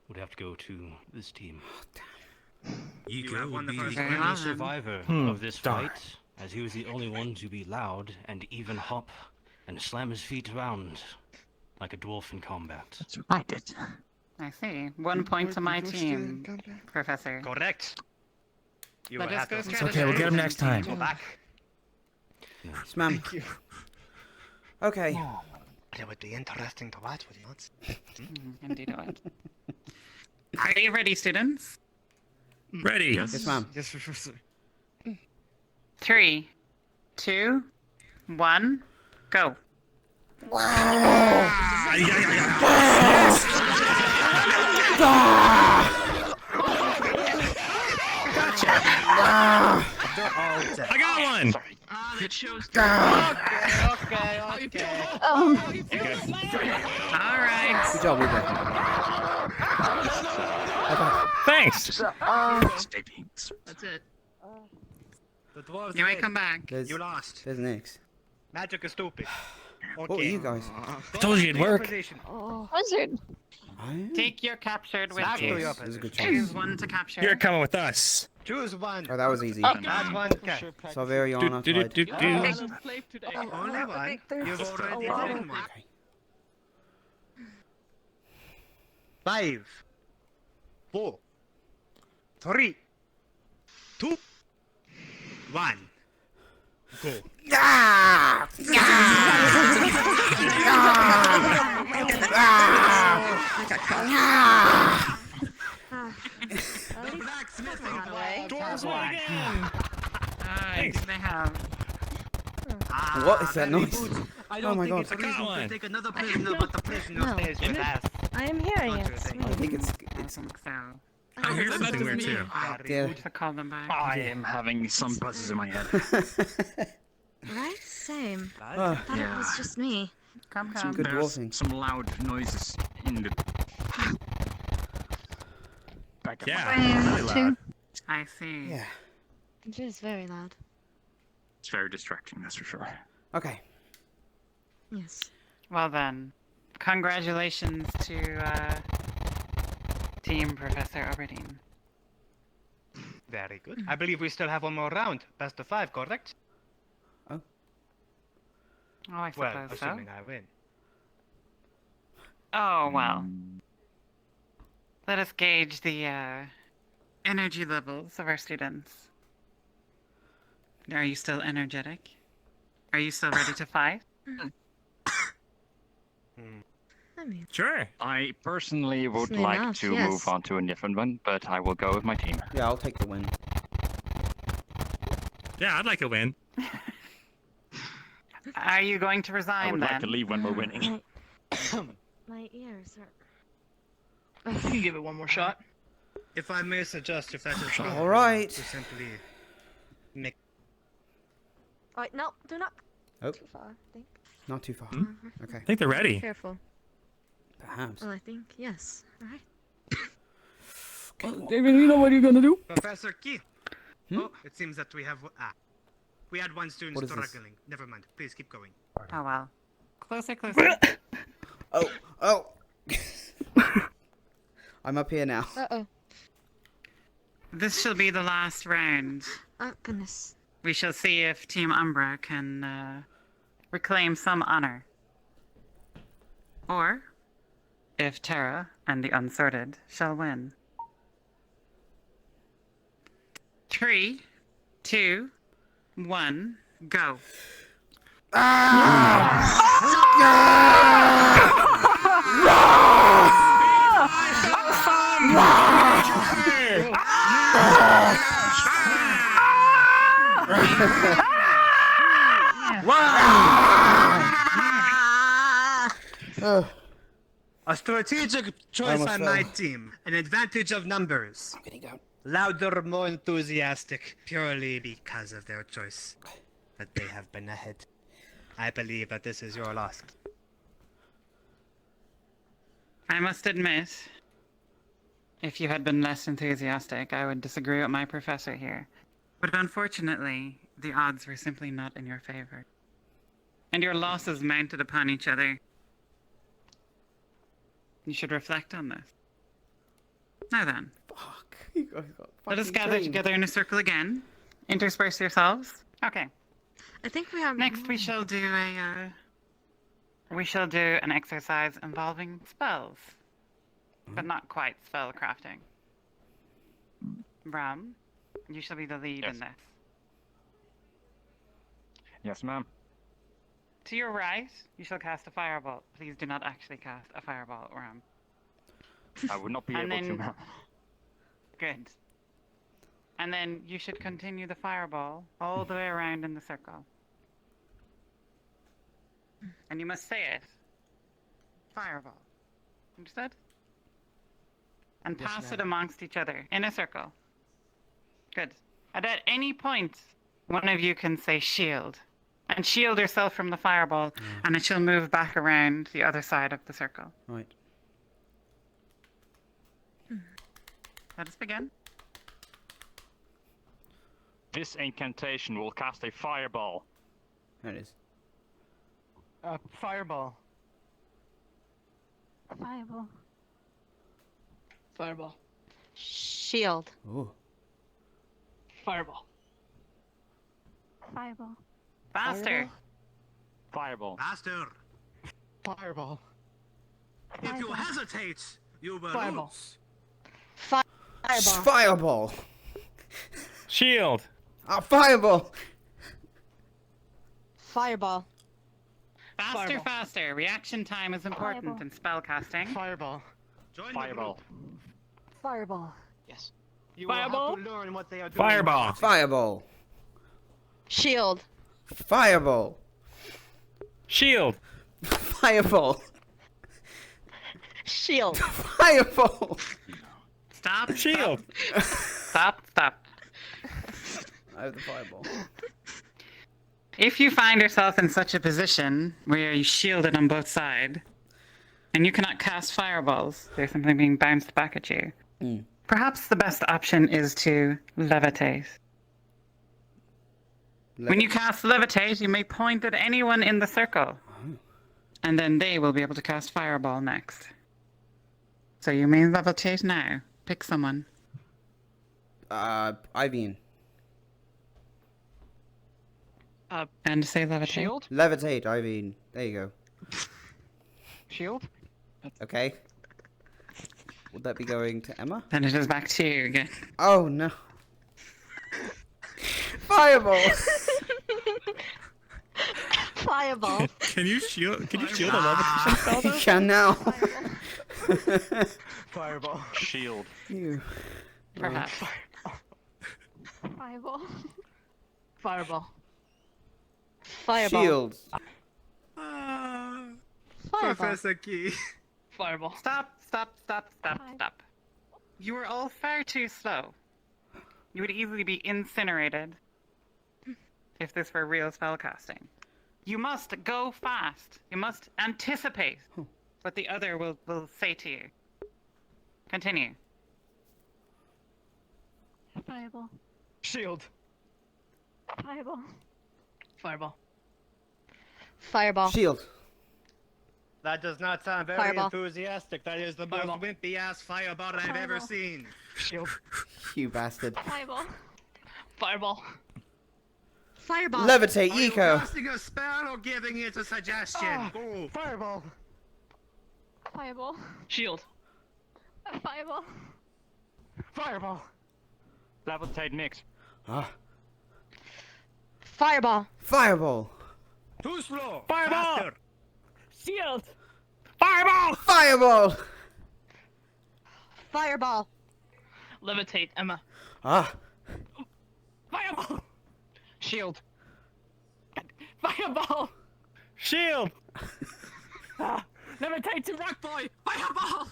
would have to go to this team. You Yiko have won would the be first the round. only survivor of this darn. fight, as he was the only one to be loud and even hop and slam his feet around like a dwarf in combat. That's what I did. I see. 1 point to my team, Professor. Correct. You Let will us have go to It's okay, we'll get him next time. go back. Yes, ma'am. Okay. It would be interesting to watch, would it not? Indeed it would. Are you ready, students? Ready. Yes, ma'am. Yes, Professor. 3, 2, 1, go. I got one. It shows. Okay. All right. Good job, Luca. Thanks. That's it. The dwarves You may win. come back. There's, You lost. there's Nix. Magic is stupid. What were you guys? I told you it'd work. Wizard. Take your captured with Back to you. your There's a good Choose chance. one to capture. You're coming with us. Choose one. Oh, that was easy. Add one. Okay. So very on our side. Only one. You've already taken one. Okay. 5, 4, 3, 2, 1. Go. I think they have. What is that noise? I Oh don't my think god. it's reasonable to take another prisoner, but the prisoner No. stays with us. I am hearing Don't you it. think? I think it's I think so. I hear something weird too. yeah. To call them back. I am having some buzzes in my head. Right? Same. Ah, Thought it was just me. Come, some come. good There's dwarfing. some loud noises in the back of my Yeah, head. really loud. I see. Yeah. It is very loud. It's very distracting, that's for sure. Okay. Yes. Well then, congratulations to Team Professor Aberdeen. Very good. I believe we still have one more round. Best of 5, correct? Oh, I Well, suppose so. assuming I win. Oh, well. Let us gauge the energy levels of our students. Are you still energetic? Are you still ready to fight? I mean, Sure. I personally would Easily like enough, to yes. move on to a different one, but I will go with my team. Yeah, I'll take the win. Yeah, I'd like a win. Are you going to resign I would then? like to leave when we're winning. My ears are. You can give it one more shot. If I may suggest, if that is possible, All right. to simply make. Alright, no, do not. Oh. Too far, I think. Not too far. Okay. I think they're ready. Careful. Perhaps. Well, I think yes. Alright. David, you know what you're gonna do? Professor Key. Oh, it seems that we have. We had one student What is this? struggling. Never mind. Please keep going. Oh well. Closer, closer. Oh. I'm up here now. Uh-oh. This shall be the last round. Oh, goodness. We shall see if Team Umbra can reclaim some honor. Or if Terra and the Unsorted shall win. 3, 2, 1, go. A strategic choice almost on fell. my team. An advantage of numbers. I'm getting down. Louder, more enthusiastic, purely because of their choice. But they have been ahead. I believe that this is your loss. I must admit, if you had been less enthusiastic, I would disagree with my professor here. But unfortunately, the odds were simply not in your favor. And your losses mounted upon each other. You should reflect on this. Now then, Fuck. You guys got let us fucking gather trained. together in a circle again. Intersperse yourselves. Okay. I think we have. Next, we shall do an exercise involving spells, but not quite spell crafting. Ram, you shall be the lead in this. Yes, ma'am. To your right, you shall cast a fireball. Please do not actually cast a fireball, Ram. I would not be And able to, then- ma'am. Good. And then you should continue the fireball all the way around in the circle. And you must say it. Fireball. Understood? And Yes, pass it ma'am. amongst each other in a circle. Good. And at any point, one of you can say shield. And shield yourself from the fireball, and it shall move back around the other side of the circle. Right. Let us begin. This incantation will cast a fireball. There it is. Fireball. Fireball. Fireball. Shield. Ooh. Fireball. Fireball. Faster. Fireball. Faster. Fireball. If you hesitate, you will Fireball. lose. Fireball. Fireball. Shield. Fireball. Fireball. Faster, Fireball. faster. Reaction time is important in spellcasting. Fireball. Join Fireball. Fireball. Yes. You Fireball. will have to learn what they are doing. Fireball. Fireball. Shield. Fireball. Shield. Fireball. Shield. Fireball. Stop. Shield. Stop. Stop. I have the fireball. If you find yourself in such a position where you're shielded on both sides, and you cannot cast fireballs, there's something being bounced back at you. Perhaps the best option is to levitate. When you cast levitate, you may point at anyone in the circle, and then they will be able to cast fireball next. So you may levitate now. Pick someone. Ivian. And say levitate. Shield. Levitate, Ivian. There you go. Shield. Okay. Would that be going to Emma? Then it is back to you again. Oh no. Fireball. Fireball. Can you shield? Can you shield a levitation spell? You though? can now. Fireball. Shield. You. Perhaps. Fireball. Fireball. Fireball. Shield. Fireball. Professor Key. Fireball. Stop. You are all far too slow. You would easily be incinerated if this were real spellcasting. You must go fast. You must anticipate what the other will say to you. Continue. Fireball. Shield. Fireball. Fireball. Fireball. Shield. That does not sound very Fireball. enthusiastic. That is the Fireball. most wimpy ass fireball I've ever Fireball. seen. Shield. You bastard. Fireball. Fireball. Fireball. Levitate, Are you eco. casting a spell or giving it a suggestion? Go. Fireball. Fireball. Shield. Fireball. Fireball. Levitate mix. Ah. Fireball. Fireball. Too slow. Fireball. Faster. Shield. Fireball. Fireball. Fireball. Levitate, Emma. Ah. Fireball. Shield. Fireball. Shield. Levitate to Rock Boy. Fireball.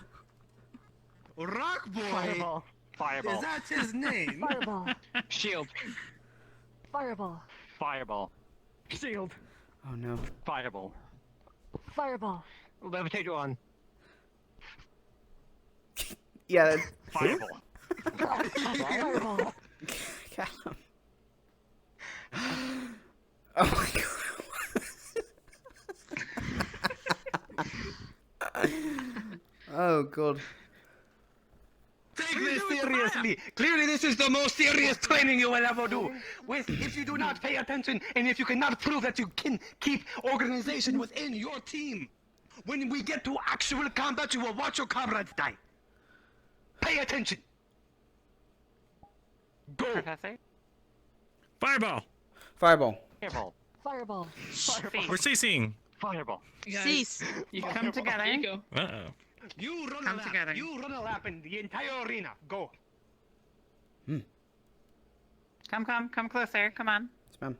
Rock Boy. Fireball. Fireball. Is that his name? Fireball. Shield. Fireball. Fireball. Shield. Oh no. Fireball. Fireball. Levitate on. Yeah. That's... Fireball. Fireball. Callum. Oh my god. Oh god. Take this seriously. Clearly, this is the most serious training you will ever do. If you do not pay attention, and if you cannot prove that you can keep organization within your team, when we get to actual combat, you will watch your comrades die. Pay attention. Go. Professor? Fireball. Fireball. Fireball. Fireball. Cease. We're ceasing. Fireball. Cease. You come together. Uh-oh. You run Come a lap. together. You run a lap in the entire arena. Go. Come closer. Come on. Yes, ma'am.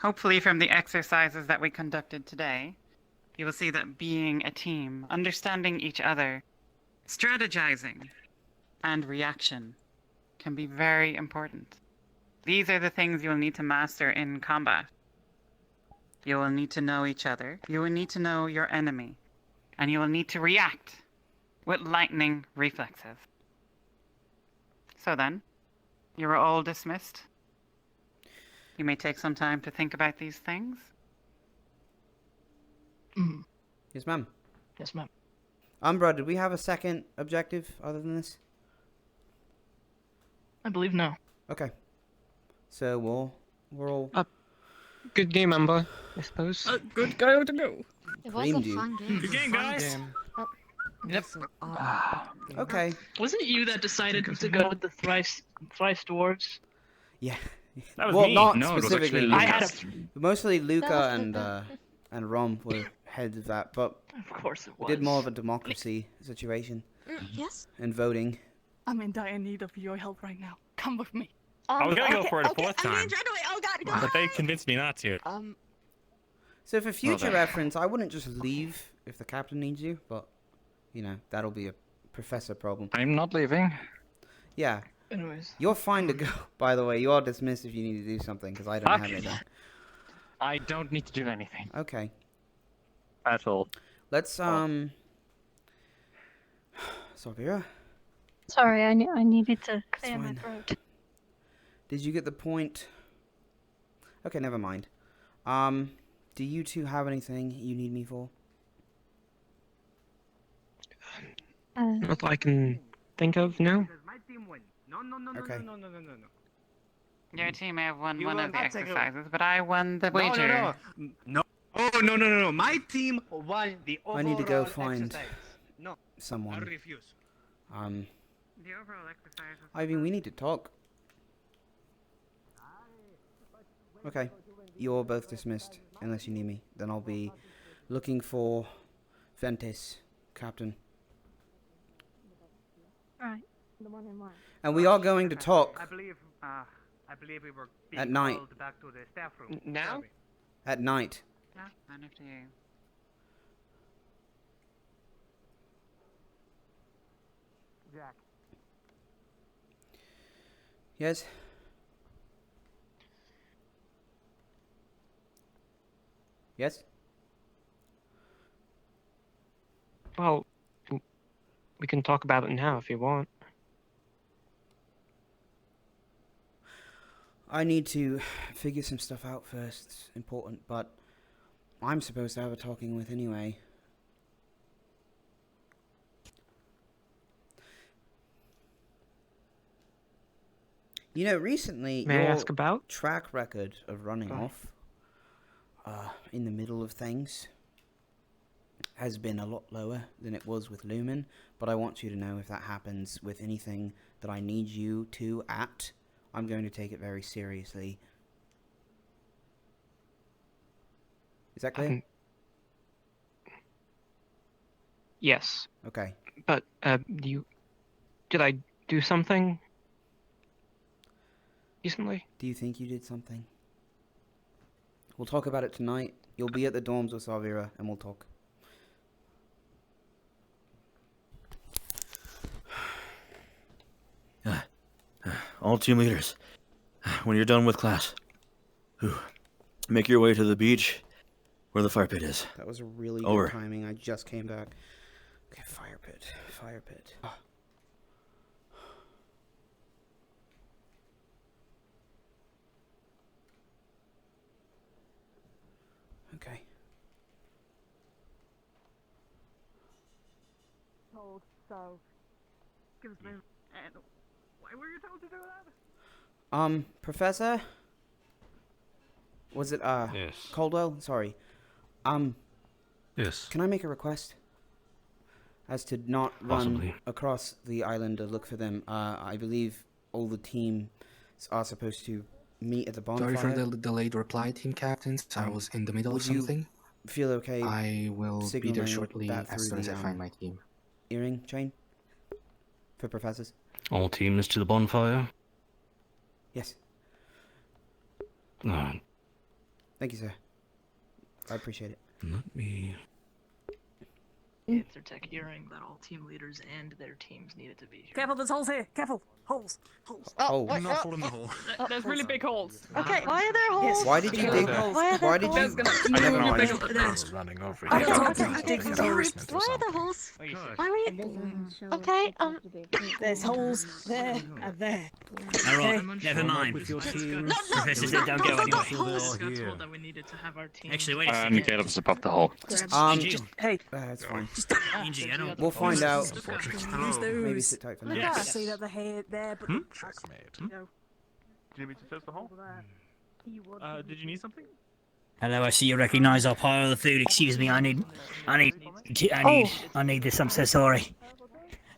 Hopefully, from the exercises that we conducted today, you will see that being a team, understanding each other, strategizing, and reaction can be very important. These are the things you'll need to master in combat. You will need to know each other, you will need to know your enemy, and you will need to react with lightning reflexes. So then, you are all dismissed. You may take some time to think about these things. Yes, ma'am. Yes, ma'am. Umbra, did we have a second objective other than this? I believe no. Okay. So we're all Good game, Amber, I suppose. Good guy to go. It was Creamed a you. fun game. Good game, guys. Yep. okay. Wasn't it you that decided to go with the thrice dwarves? Yeah. That was well, me. not No, it was specifically actually Luca. I had Mostly Luca That was and Rom were heads of that, but Of course it we was. did more of a democracy situation Yes. and voting. I'm in dire need of your help right now. Come with me. I was gonna go for it a fourth I'm time, right away. Oh God. but they convinced me not to. So for future then. reference, I wouldn't just leave if the captain needs you, but you know that'll be a professor problem. I'm not leaving. Yeah, Anyways. you're fine to go. By the way, you are dismissed if you need to do something because I don't have Okay. anything. I don't need to do anything Okay, at all. let's Sophia, Sorry, I needed to clear my fine. throat. did you get the point? Okay, never mind. Do you two have anything you need me for? Not that I can think of now. My team win. No. Okay. Your team may have won You one will of the not take a- exercises, but I won the wager. No. Oh, no. My team won the overall I need to go find exercise. No. I someone. refuse. The overall exercise was Ivy, we need to talk. Okay, you're both dismissed unless you need me. Then I'll be looking for Ventis, Captain. Right. And we are going to talk I believe we were being at night. called back to the staff room. Now? At night. Yeah, none of you. Jack. Yes? Yes? Well, we can talk about it now if you want. I need to figure some stuff out first. It's important, but I'm supposed to have a talking with anyway. You know, recently May I your ask about? track record of running off in the middle of things has been a lot lower than it was with Lumen, but I want you to know if that happens with anything that I need you to at, I'm going to take it very seriously. Is that clear? Yes. Okay. But, did I do something recently? Do you think you did something? We'll talk about it tonight. You'll be at the dorms with Savira, and we'll talk. All team leaders, when you're done with class, make your way to the beach where the fire pit is. That was a really Over. good timing. I just came back. Okay, fire pit. Fire pit. Ah. Okay. Told, so give us a minute. And why were you told to do that? Professor? Was it, Yes. Caldwell? Sorry. Yes. Can I make a request? As to not run Possibly. across the island to look for them. I believe all the teams are supposed to meet at the bonfire. Sorry for the delayed reply, team captains. I was in the middle of Would you something. feel okay? I will be signaling there shortly that as through soon as the, I find my team. Earring chain? For professors? All teams to the bonfire? Yes. Alright. Thank you, sir. I appreciate it. Let me... Intertech earring that all team leaders and their teams needed to be here. Careful, there's holes here. Careful, holes, holes. Oh, what? Not fall in the hole. There's really big holes. Okay, why are there holes? Why did you dig? Why are there Why did holes? you? I have no Big- idea. there. I was running over Oh, here. no, Something okay. like Digging that. holes. Embarrassment or Why are there something. holes? Why are we? Okay, There's holes there and there. Alright, never mind. Professor said don't go anywhere. Got told that we needed to have our team. Actually, wait a second. And Caleb's above the hole. Hey, That's fine. Angie, I don't... We'll find out. use those. Maybe sit tight for now. I Yes. see that they're here, there, but Checkmate. you know, Do you need me to search the hole? Did you need something? Hello, I see you recognise our pile of the food. Excuse me, I need this. I'm so sorry.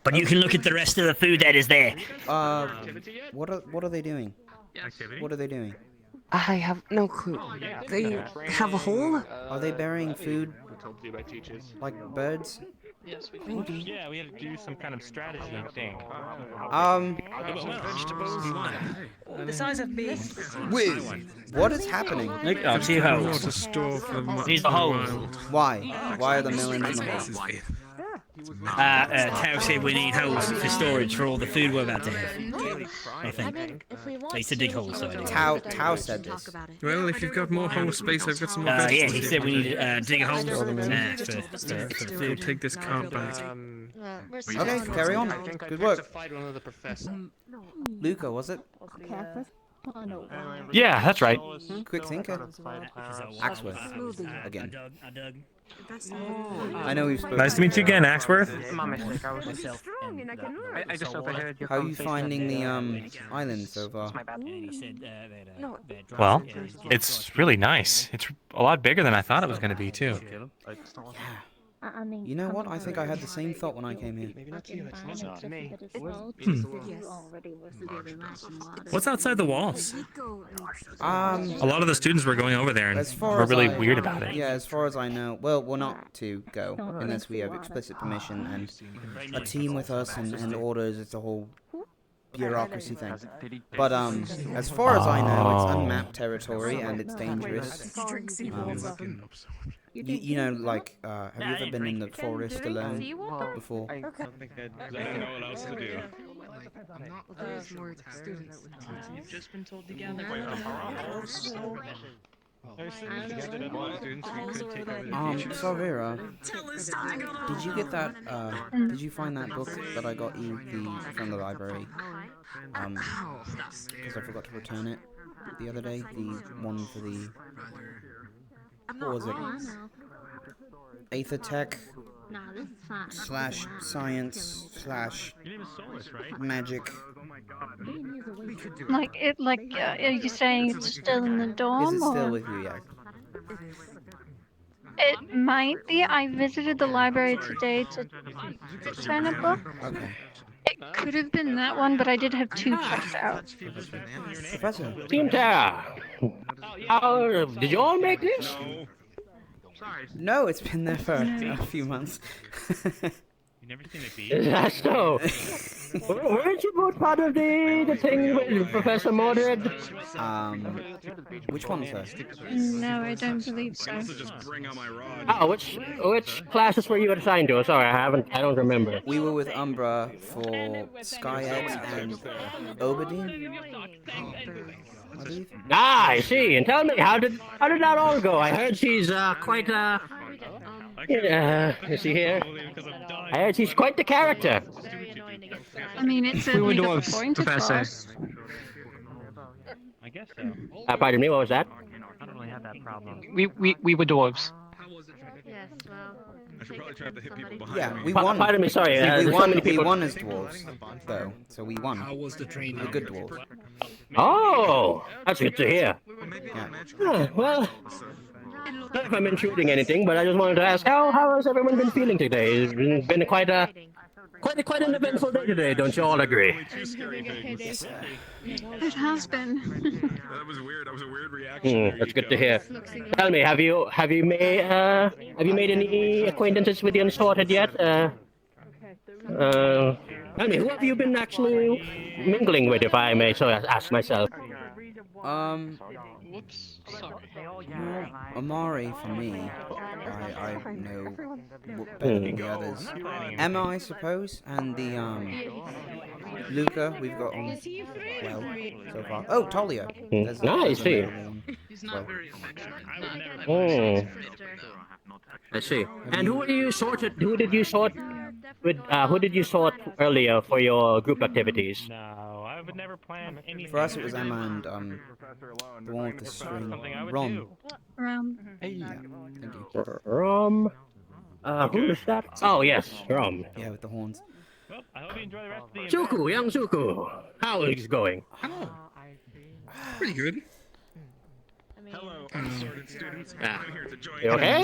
But you can look at the rest of the food that is there. What are they doing? What are they doing? I have no clue. They have a hole? Are they burying food We're told to do by teachers. like birds? Yes, we Maybe. Yeah, we had to do some kind of strategy thing. the size of me. Wiz, what is happening? Look, I see holes. These are holes. Why? Why are the melons in the hole? Tao said we need holes for storage for all the food we're about to have. I think. If we want They said dig holes, so I did. Tao said this. Well, if you've got more hole space, I've got some more Yeah, vegetables. he here said for we you. need to dig holes for the We'll food. take this cart back. Okay, carry on. Good work. Fight one of the professors. Luca, was it? Yeah, that's right. Quick thinker. Axworth. I Again. dug. I know we've spoken. Nice to meet you again, Axworth. My mistake. I just overheard your How are you conversation finding the at island so far? my bad. Well, it's really nice. It's a lot bigger than I thought it was going to be, too. Yeah. I mean, You know what? I think I had the same thought when I came here. Maybe not to you. It's not to me. What's outside the walls? A lot of the students were going over there and as far were as really I, weird about it. Yeah, as far as I know. Well, we're not to go unless we have explicit permission and a team with us and orders. It's a whole bureaucracy thing. But as far as I know, it's unmapped territory and it's dangerous. You know, like, have you ever been in the forest alone before? I don't think I don't know what else to do. I'm not There's more students. You've just been told to gather. Salvera, did you get that, did you find that book that I got you from the library? Because I forgot to return it the other day, the one for the, what was it? Aethertech / science / magic. Are you saying it's still in the dorm? Is it still or? with you, yes? It might be. I visited the library today to return a book. Okay. It could have been that one, but I did have two checked out. Professor. Team Terra, did you all make this? No, it's been there for a few months. You never seen it be? Is that so? Weren't you both part of the thing with Professor Mordred? Which one, sir? No, I don't believe so. Oh, which classes were you assigned to? Sorry, I don't remember. We were with Umbra for Skyx and Oberdeen. I believe. Ah, I see. And tell me, how did that all go? I heard she's quite you see here? I heard she's quite the character. I mean, it's certainly disappointed for us. I guess so. Pardon me, what was that? I don't really have that problem. We were dwarves. Yes, well. I should probably try to hit people behind Yeah, me. we won. Pardon me, sorry. We there's so won. many We people. won as dwarves, though. So we won. How was the training? The good dwarves. Oh, that's good to hear. Yeah. Well, not if I'm intruding anything, but I just wanted to ask, how has everyone been feeling today? It's been quite an eventful day today, don't you all agree? Yes. It has been. That was weird. That was a weird reaction. That's good to hear. Tell me, have you made any acquaintances with the Unsorted yet? Tell me, who have you been actually mingling with, if I may so ask myself? Whoops. Sorry. Well, Amari for me, I know better than the others. Emma, I suppose, and the Luca, we've got on well so far. Oh, Talia. I see. He's not very affectionate. Oh. I see. And who did you sort with? Who did you sort earlier for your group activities? No, I would never plan anything. For us, it was Emma and the one with the string, Ron. Hey. Yeah, thank you. Rom. Who is that? Oh yes, Rom. Yeah, with the horns. Well, I hope you enjoy the rest of the Suku, young Suku. How is it going? Pretty good. Hello, unsorted students. I'm here to join You okay?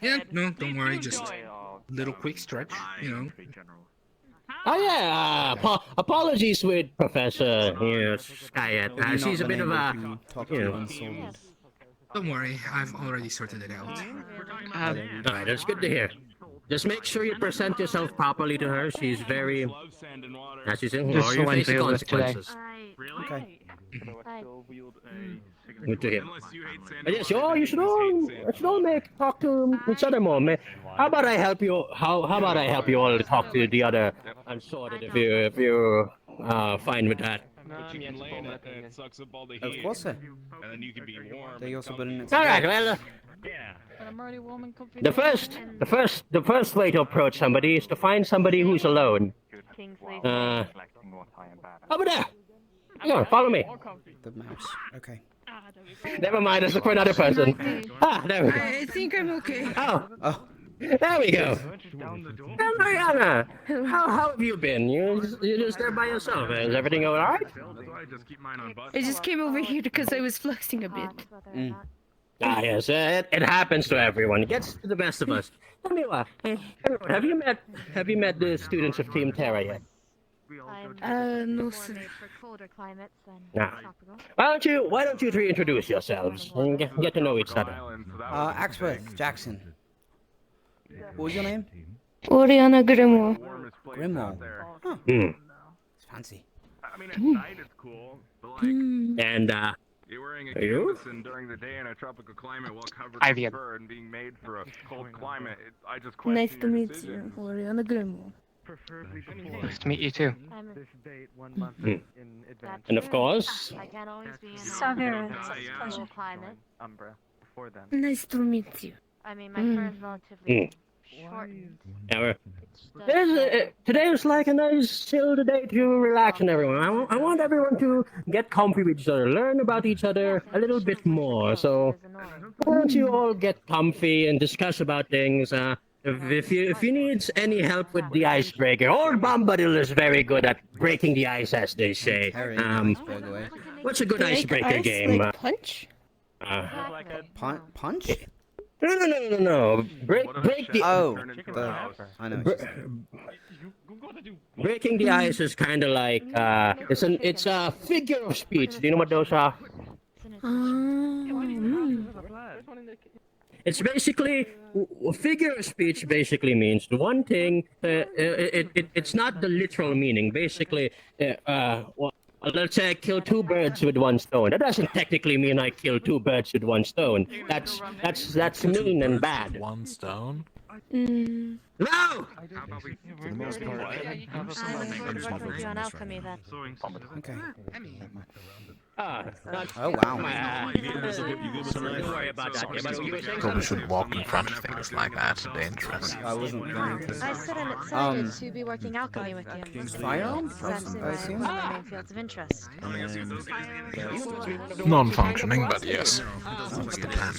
Yeah, no, don't worry. Just little quick stretch, you know. Oh yeah, apologies with Professor Skyet. She's a bit of a, Don't worry, I've already sorted it out. Alright, that's good to hear. Just make sure you present yourself properly to her. She's very, as she's in, Just you're so facing I'm today. consequences. Okay. Good to hear. But yes, you should all talk to each other more. How about I help you? How about I help you all to talk to the other Unsorted if you're fine with that? It sucks up all the heat. Of course, sir. And then you can be warm. They also put in it. All right, well. Yeah. The first way to approach somebody is to find somebody who's alone. Over there. Come on, follow me. The mouse. Okay. Never mind, let's look for another person. There we go. I think I'm okay. Oh, there we go. Hey, Mariana, how have you been? You're just there by yourself. Is everything all right? I just came over here because I was fluxing a bit. Ah, yes, it happens to everyone. It gets to the best of us. Tell me what, everyone, have you met the students of Team Terra yet? No, sir. Nah. Why don't you three introduce yourselves and get to know each other? Axworth, Jackson. What was your name? Oriana Grimoire. Grimoire. Huh. Hmm. It's fancy. I mean, at night it's cool, but like, And, you're wearing a are you? gambeson during the day in a tropical climate while covered Ivy. in fur and being made for a cold climate. I just question Nice to your meet decision. you, Oriana Grimoire. Nice to meet you too. Hmm. And of course, Savira, it's a pleasure. Nice to meet you. I mean, my fur is relatively shortened. Today is like a nice chill day to relax and everyone. I want everyone to get comfy with each other, learn about each other a little bit more. So why don't you all get comfy and discuss about things? If you need any help with the icebreaker, old Bombadil is very good at breaking the ice, as they say. What's a good icebreaker game? Like punch? Punch? No. Break the. Oh, I know. Breaking the ice is kind of like it's a figure of speech. Do you know what those are? It's basically a figure of speech. Basically means the one thing. It's not the literal meaning. Basically, let's say I kill two birds with one stone. That doesn't technically mean I kill two birds with one stone. That's mean and bad. One stone? No! For the most part, on alchemy then. Okay. Oh wow. Don't worry about that. Probably shouldn't walk in front of things like that. Dangerous. I wasn't going to. I said I'm excited to be working alchemy with you. Firearms? Because that I seems assume. one of my main fields of interest. Non-functioning, but yes. That's the plan.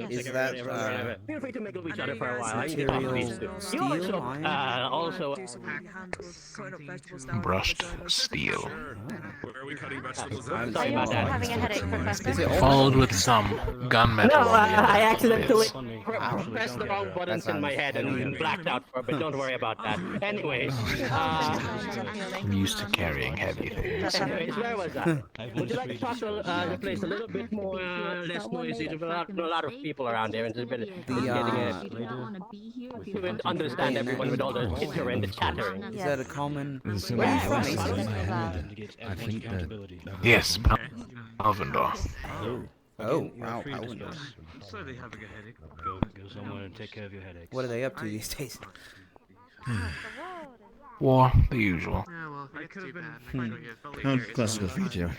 Is that Feel free to mingle with each other for a while. material steel, iron? Also, Brushed steel. Where are we cutting vegetables? I'm Are sorry you about that. having a headache, Professor? Is it all? Followed with some gunmetal. No, on the end I of accidentally bits. pressed the wrong buttons in my head and blacked out for a bit. Don't worry about that. Anyways, I'm used to carrying heavy things. where was I? Would you like to talk to the place a little bit more less noisy? There's a lot of people around there, and it's a bit to understand everyone with all the chitter and the chattering. Is that a common? I think that. Yes, Alvendorf. Oh, wow, Palwindor. I'm slowly having a headache. Go somewhere and take care of your headaches. What are they up to these days? War, the usual. Oh, classical for you two.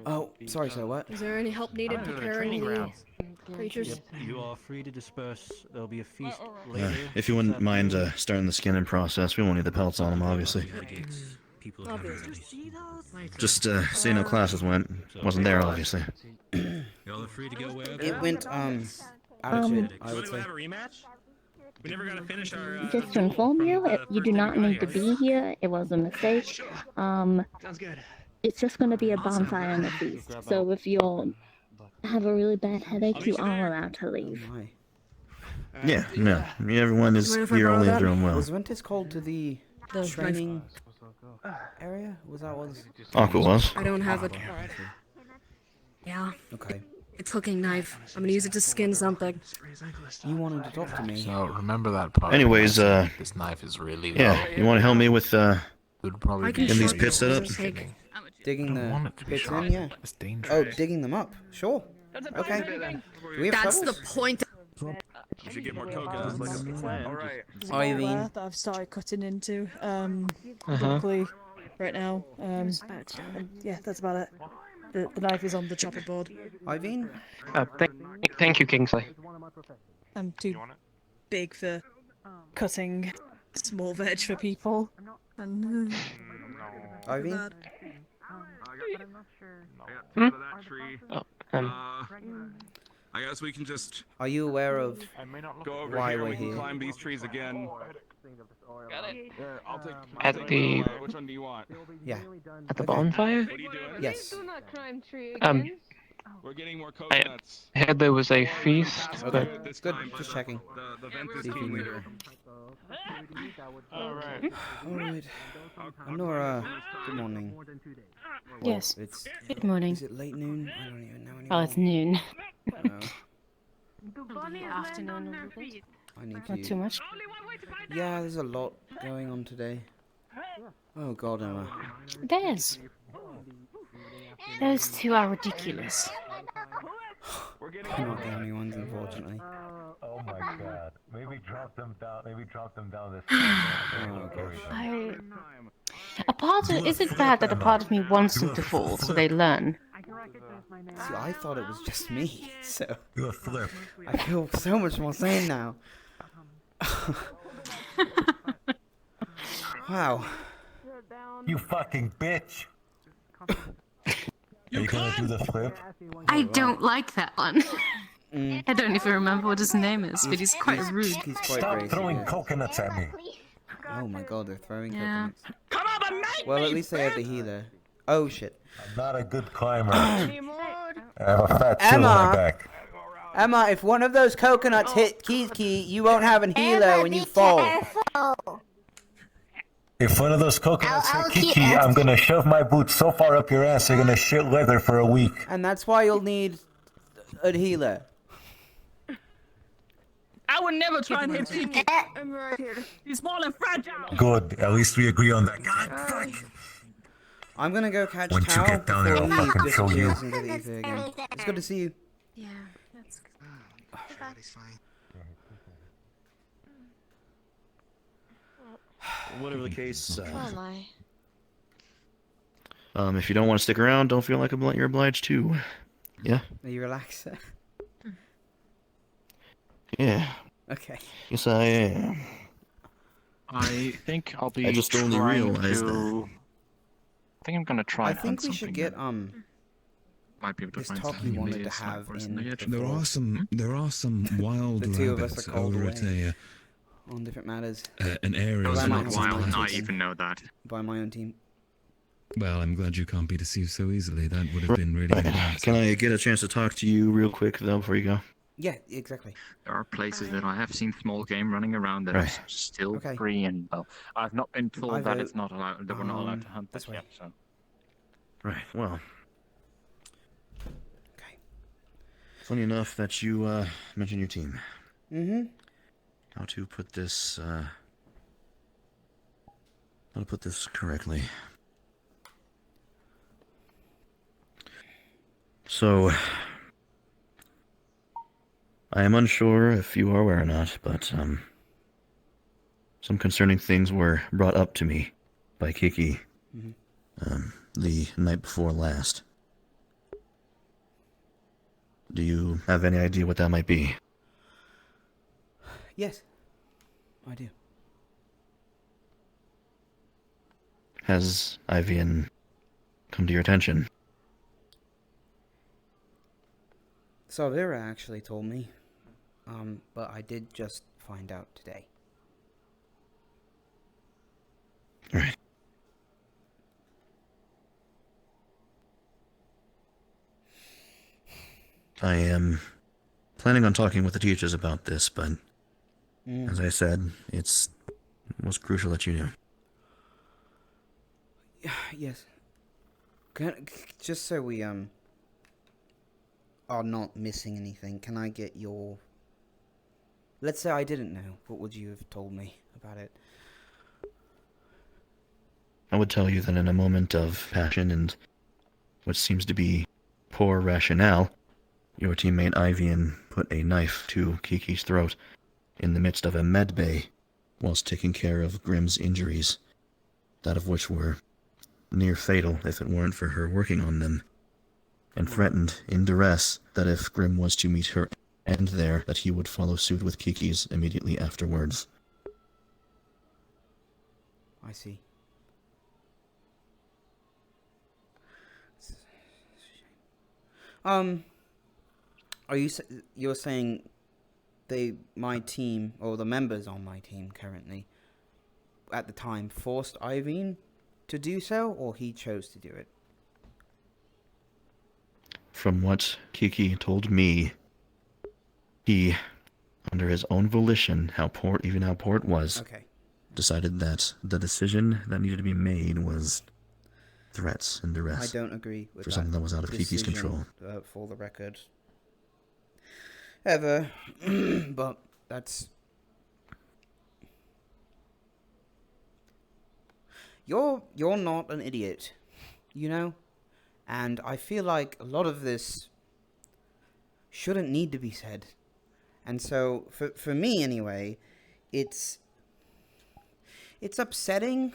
Oh, sorry, sir, what? Is there any help needed preparing the creatures? You are free to disperse. There'll be a feast later. If you wouldn't mind starting the skinning process, we won't need the pelts on them, obviously. Just so you know, classes wasn't there, obviously. Y'all are free to go wherever. It went out of shit, I would say. We never got to finish our. Just to inform you, you do not need to be here. It was a mistake. Sounds good. It's just going to be a bonfire and a feast. So if you have a really bad headache, you are allowed to leave. Yeah, no. Everyone is here only if they're unwell. Was Ventus called to the training area? Was that what was? Aqua was. I don't have it. Yeah. Okay. It's hooking knife. I'm gonna use it to skin something. You wanted to talk to me. So remember that part. Anyways, this knife is really low. yeah, you want to help me with Would probably can be in these short pit this setups? take. Digging the pits shot. in, yeah. It's dangerous. Oh, digging them up. Sure. Okay. Do we have That's the shovels? point. We should get more coconuts like a plan. All right. Irene. That I've started cutting into broccoli right now. Yeah, that's about it. The knife is on the chopper board. Irene? Thank you, Kingsley. I'm too big for cutting small veg for people. And Irene? I guess we can just Are you aware of go over why here. we're We can here? climb these trees again. Here, I'll take. At the Which one do you want? Yeah. at the bonfire? What are you doing? Yes. We're getting more I coconuts. heard there was a feast, Okay, but it's good. Just checking. The vent is See if you clear. knew. Alright. Alright. Nora, good morning. Well, Yes. It's. Good morning. Is it late noon? I don't even know anymore. Oh, it's noon. No. Afternoon a little bit. I need Not to. too much. Yeah, there's a lot going on today. Oh God, Emma. Those two are ridiculous. They're not the only ones, unfortunately. Oh my god. Maybe drop them down. Maybe drop them down this. Oh gosh. Is it bad that a part of me wants them to fall so they learn? See, I thought it was just me, so. You're a flip. I feel so much more sane now. Wow. You fucking bitch. Are you gonna do the flip? I don't like that one. I don't even remember what his name is, but he's quite rude. He's quite Stop crazy, throwing yeah. coconuts at me. Oh my God, they're throwing Yeah. coconuts. Well, at least they have the healer. Oh shit. I'm not a good climber. I have a fat chill on my back. Emma, if one of those coconuts hit Kiki, you won't have a healer when you fall. If one of those coconuts hit Kiki, I'm gonna shove my boots so far up your ass, you're gonna shit leather for a week. And that's why you'll need a healer. I would never try and hit Kiki. I'm right here. He's small and fragile. Good, at least we agree on that. God, fuck. I'm gonna go catch Once you Tao get down there, before I'll he fucking show you. disappears into the ether again. It's good to see you. Yeah, that's good. Everybody's fine. Whatever the case, Oh my. if you don't want to stick around, don't feel like you're obliged to. Yeah? Are you relaxed? Yeah. Okay. Yes, I am. I think I'll be I just only trying realized to... I think I'm gonna try I and think hunt we should something get that might be able to this find talk something you wanted maybe to a sniper have or something. in. There are some wild The two of us rabbits are called over at away on different matters. an area. Those are that not is wild, planted and I even know that. By my own team. Well, I'm glad you can't be deceived so easily. That would have been really embarrassing. Can I get a chance to talk to you real quick, though, before you go? Yeah, exactly. There are places that I have seen small game running around that are Right. still Okay. free, and well, I've not been told I that vote, it's not allowed. That we're not allowed to hunt this that way. yet. So. Right, well. Okay. Funny enough that you mentioned your team. Mm-hmm. How to put this correctly. So, I am unsure if you are aware or not, but some concerning things were brought up to me by Kiki the night before last. Do you have any idea what that might be? Yes, I do. Has Ivian come to your attention? Salvira actually told me, but I did just find out today. Right. I am planning on talking with the teachers about this, but as I said, it's most crucial that you knew. Yes. Just so we are not missing anything, can I get your... Let's say I didn't know, what would you have told me about it? I would tell you that in a moment of passion and what seems to be poor rationale, your teammate Ivian put a knife to Kiki's throat in the midst of a med bay whilst taking care of Grimm's injuries, that of which were near fatal if it weren't for her working on them, and threatened in duress that if Grimm was to meet her end there, that he would follow suit with Kiki's immediately afterwards. I see. Are you're saying my team, or the members on my team currently, at the time, forced Ivian to do so, or he chose to do it? from what Kiki told me, he, under his own volition, how poor it was, Okay. decided that the decision that needed to be made was threats and duress. I don't agree with for that something that was out of Kiki's decision, control. For the record. Ever. But that's... You're not an idiot, you know? And I feel like a lot of this shouldn't need to be said. And so, for me anyway, it's upsetting,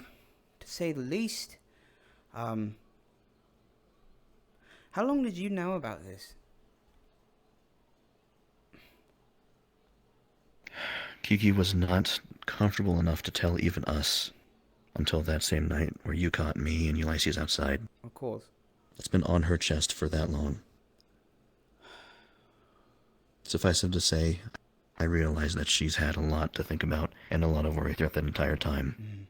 to say the least. How long did you know about this? Kiki was not comfortable enough to tell even us until that same night where you caught me and Ulysses outside. Of course. It's been on her chest for that long. Suffice it to say, I realize that she's had a lot to think about and a lot of worry throughout that entire time.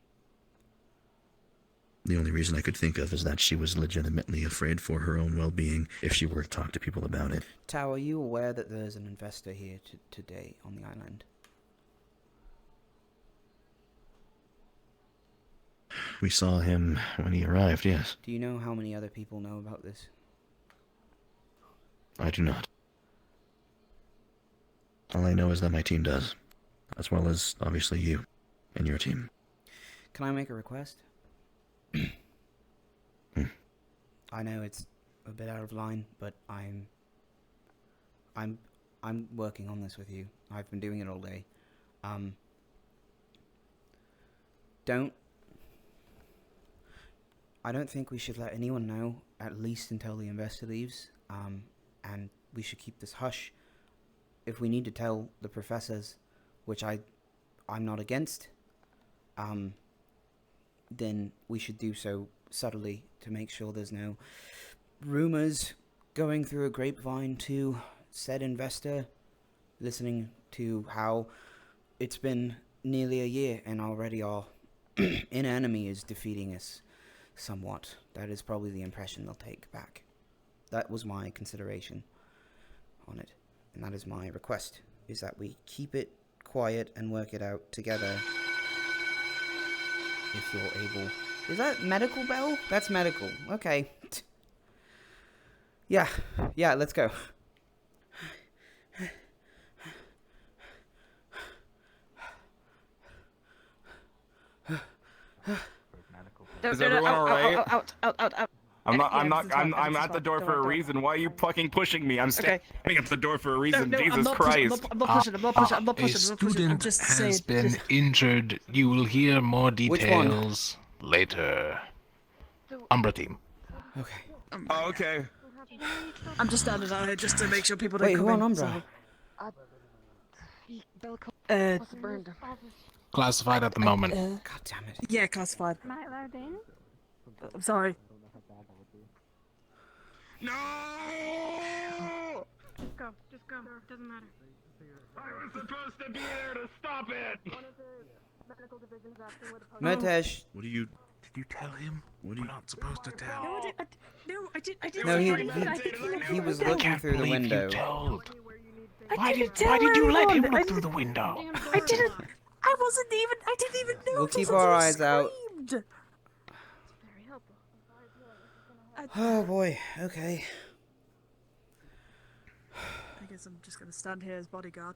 The only reason I could think of is that she was legitimately afraid for her own well-being if she were to talk to people about it. Tao, are you aware that there's an investor here today on the island? We saw him when he arrived, yes. Do you know how many other people know about this? I do not. All I know is that my team does, as well as, obviously, you and your team. Can I make a request? I know it's a bit out of line, but I'm working on this with you. I've been doing it all day. I don't think we should let anyone know, at least until the investor leaves. And we should keep this hush. If we need to tell the professors, which I'm not against, then we should do so subtly to make sure there's no rumors going through a grapevine to said investor, listening to how it's been nearly a year and already our inner enemy is defeating us somewhat. That is probably the impression they'll take back. That was my consideration on it, and that is my request, is that we keep it quiet and work it out together. If you're able. Is that medical bell? That's medical. Okay. Yeah, let's go. Is everyone alright? Out. I'm at the door for a reason. Why are you fucking pushing me? I'm standing at the door for a reason. Jesus Christ. I'm not pushing. A student has been injured. You will hear more details later. Umbra team. Okay. Oh, okay. I'm just standing out here just to make sure people don't Wait, come who in. on Umbra? Classified at the moment. God damn it. Yeah, classified. Am I allowed in? I'm sorry. No! Just go. Doesn't matter. I was supposed to be there to stop it! Mitesh. What do you... Did you tell him? What are you not supposed to tell? No, I didn't. No, he was looking through the window. Why did you let him look through the window? I didn't even know. We'll keep our eyes out. Oh boy, okay. I guess I'm just gonna stand here as bodyguard.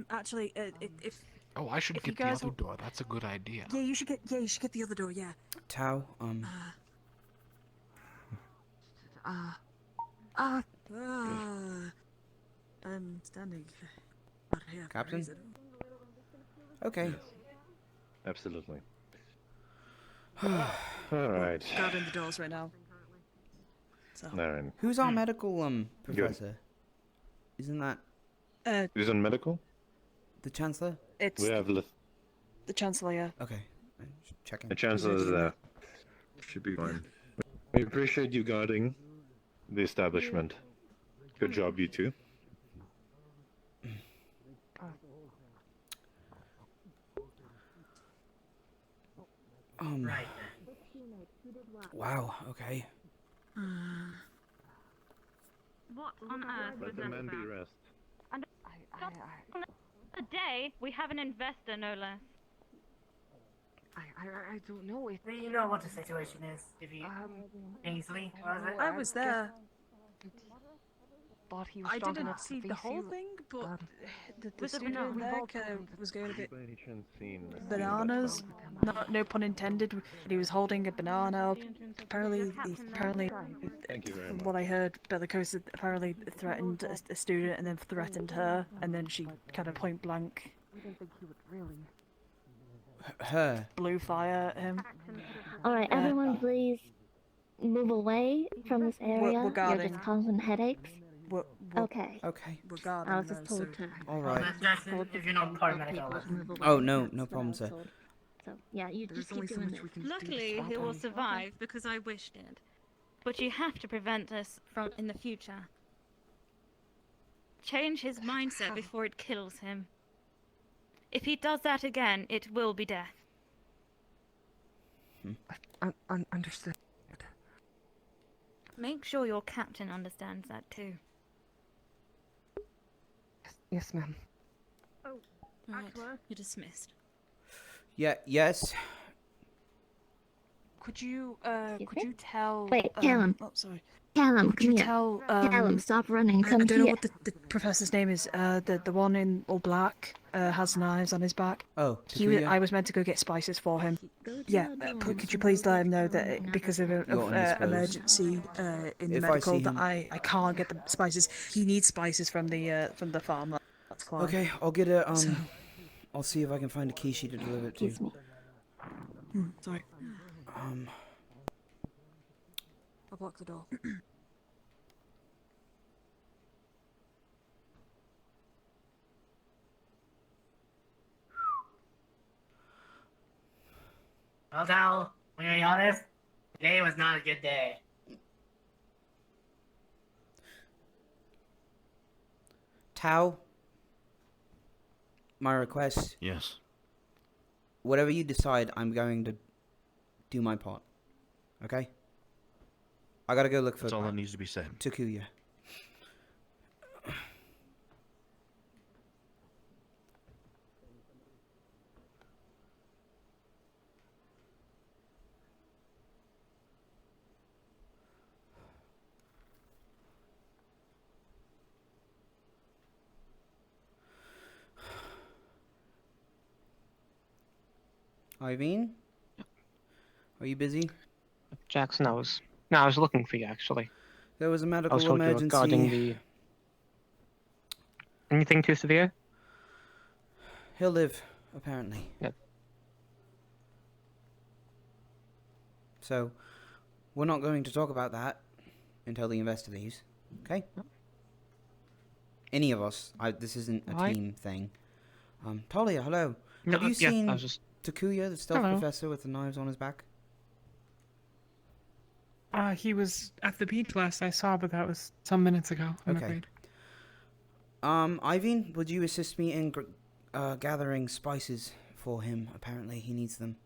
Actually, if Oh, I should get the other door. That's a good idea. yeah, you should get the other door. Yeah. Tao, I'm standing out here. for a Captain? reason. Okay. Absolutely. Alright. Guarding the doors right now. So. Alright. Who's our medical professor? Isn't that Who's on medical? the Chancellor? It's We have the Chancellor. Yeah. Okay. Checking. the Chancellor's there. Should be fine. We appreciate you guarding the establishment. Good job, you two. Right. Wow, okay. What on earth was Let the that men be about? rest. And a day, we have an investor, no less. I don't know if You know what the situation is. If you Ainsley, was it? I was there. Thought he was I strong didn't enough to see the face whole you. thing, but the Was it student banana? there kind of was going a bit By any chance seen the scene bananas. that's No pun intended. He was holding a banana. Apparently, Thank you very from much. what I heard, Bellicosa apparently threatened a student and then threatened her, and then she kind of point blank We didn't think he would really. Her. blew fire at him. Alright, everyone please move away from this area. we're You're guarding. just causing headaches. We're Okay. Okay. We're guarding I was just though, told so- to. Alright. Jackson, if you're not part medical. Oh, no problem, sir. So, yeah, you just only keep so doing much this. we can do to Luckily, stop he will him. survive because I wished it. But you have to prevent this from in the future. Change his mindset before it kills him. If he does that again, it will be death. Understood. Make sure your captain understands that too. Yes, ma'am. Oh, Right, you're dismissed. Yeah, yes. Could you Excuse me? tell? Wait, Callum. Oh, sorry. Callum, Could you come here. tell? Callum, stop running. I Come don't know here. what the professor's name is. The one in all black has knives on his back. Oh, I was meant to go get spices for him. Yeah, could you please let him know that because of You're indisposed. emergency in the If I medical see that him- I can't get the spices. He needs spices from the farm. That's fine. Okay, I'll get a I'll see if I can find a Kishi to deliver it to. Excuse me. Sorry. I'll block the door. Well, Dal, when you're honest, today was not a good day. Tao, my request. Yes. Whatever you decide, I'm going to do my part. Okay? I gotta go look for That's all that needs to be said. Takuya. Irene? Are you busy? Jackson, I was looking for you actually. There was a I medical was told you were emergency. guarding the. Anything too severe? He'll live, apparently. Yep. So, we're not going to talk about that until the investor leaves. Okay? Any of us. This isn't a Alright. team thing. Talia, hello. No, Have you yeah, seen I was just- Takuya, the stealth Hello. professor with the knives on his back? He was at the beach last I saw, but that was some minutes ago, I'm Okay. afraid. Ivan, would you assist me in gathering spices for him? Apparently, he needs them.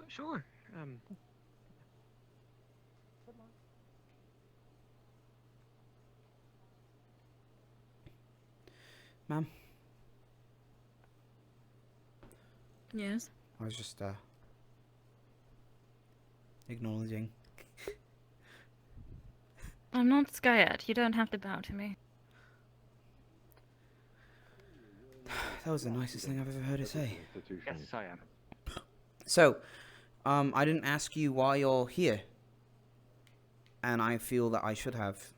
Sure. Ma'am, Yes. I was just acknowledging. I'm not scared. You don't have to bow to me. That was the nicest thing I've ever heard her say. Yes, I am. So, I didn't ask you why you're here. And I feel that I should have.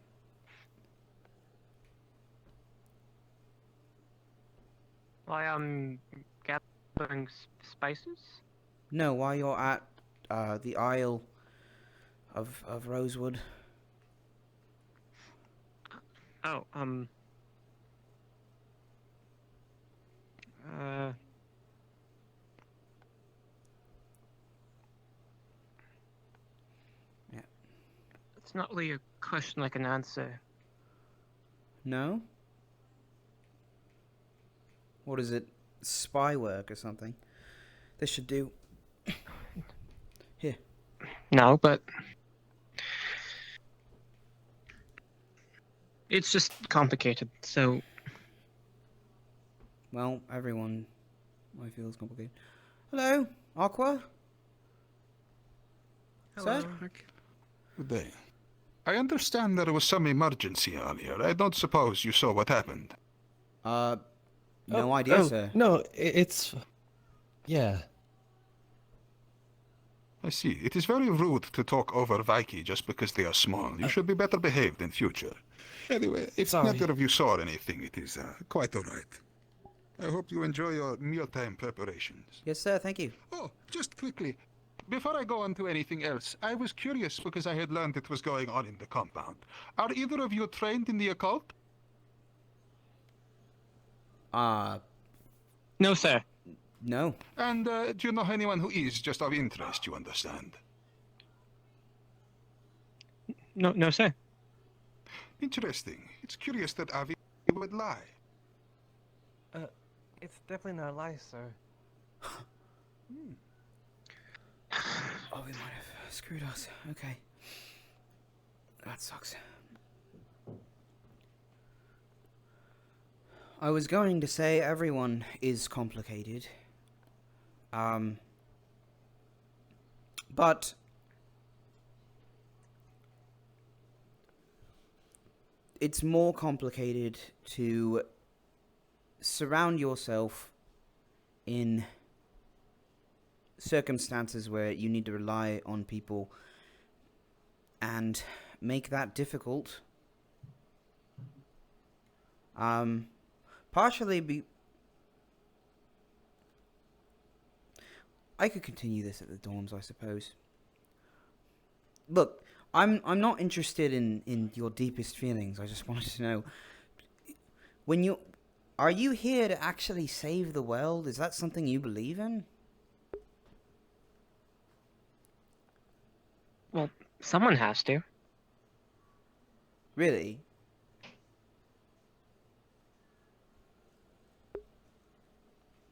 Why gathering spices? No, why you're at the Isle of Rosewood. Oh, Yeah. It's not really a question I can answer. No? What is it? Spy work or something? This should do. Here. No, but It's just complicated, so... Well, everyone, I feel is complicated. Hello, Aqua? Hello. Sir? Good day. I understand there was some emergency earlier. I don't suppose you saw what happened. No idea, sir. No, it's... Yeah. I see. It is very rude to talk over Vaiki just because they are small. You should be better behaved in future. Anyway, if neither of you saw anything, it is quite all right. I hope you enjoy your mealtime preparations. Yes, sir, thank you. Oh, just quickly, before I go on to anything else, I was curious because I had learned it was going on in the compound. Are either of you trained in the occult? No, sir. No. And do you know anyone who is, just of interest, you understand? No, sir. Interesting. It's curious that Avi would lie. It's definitely not a lie, sir. Oh, we might have screwed us. Okay. That sucks. I was going to say everyone is complicated. But it's more complicated to surround yourself in circumstances where you need to rely on people and make that difficult. Partially I could continue this at the dorms, I suppose. Look, I'm not interested in your deepest feelings. I just wanted to know, are you here to actually save the world? Is that something you believe in? Well, someone has to. Really?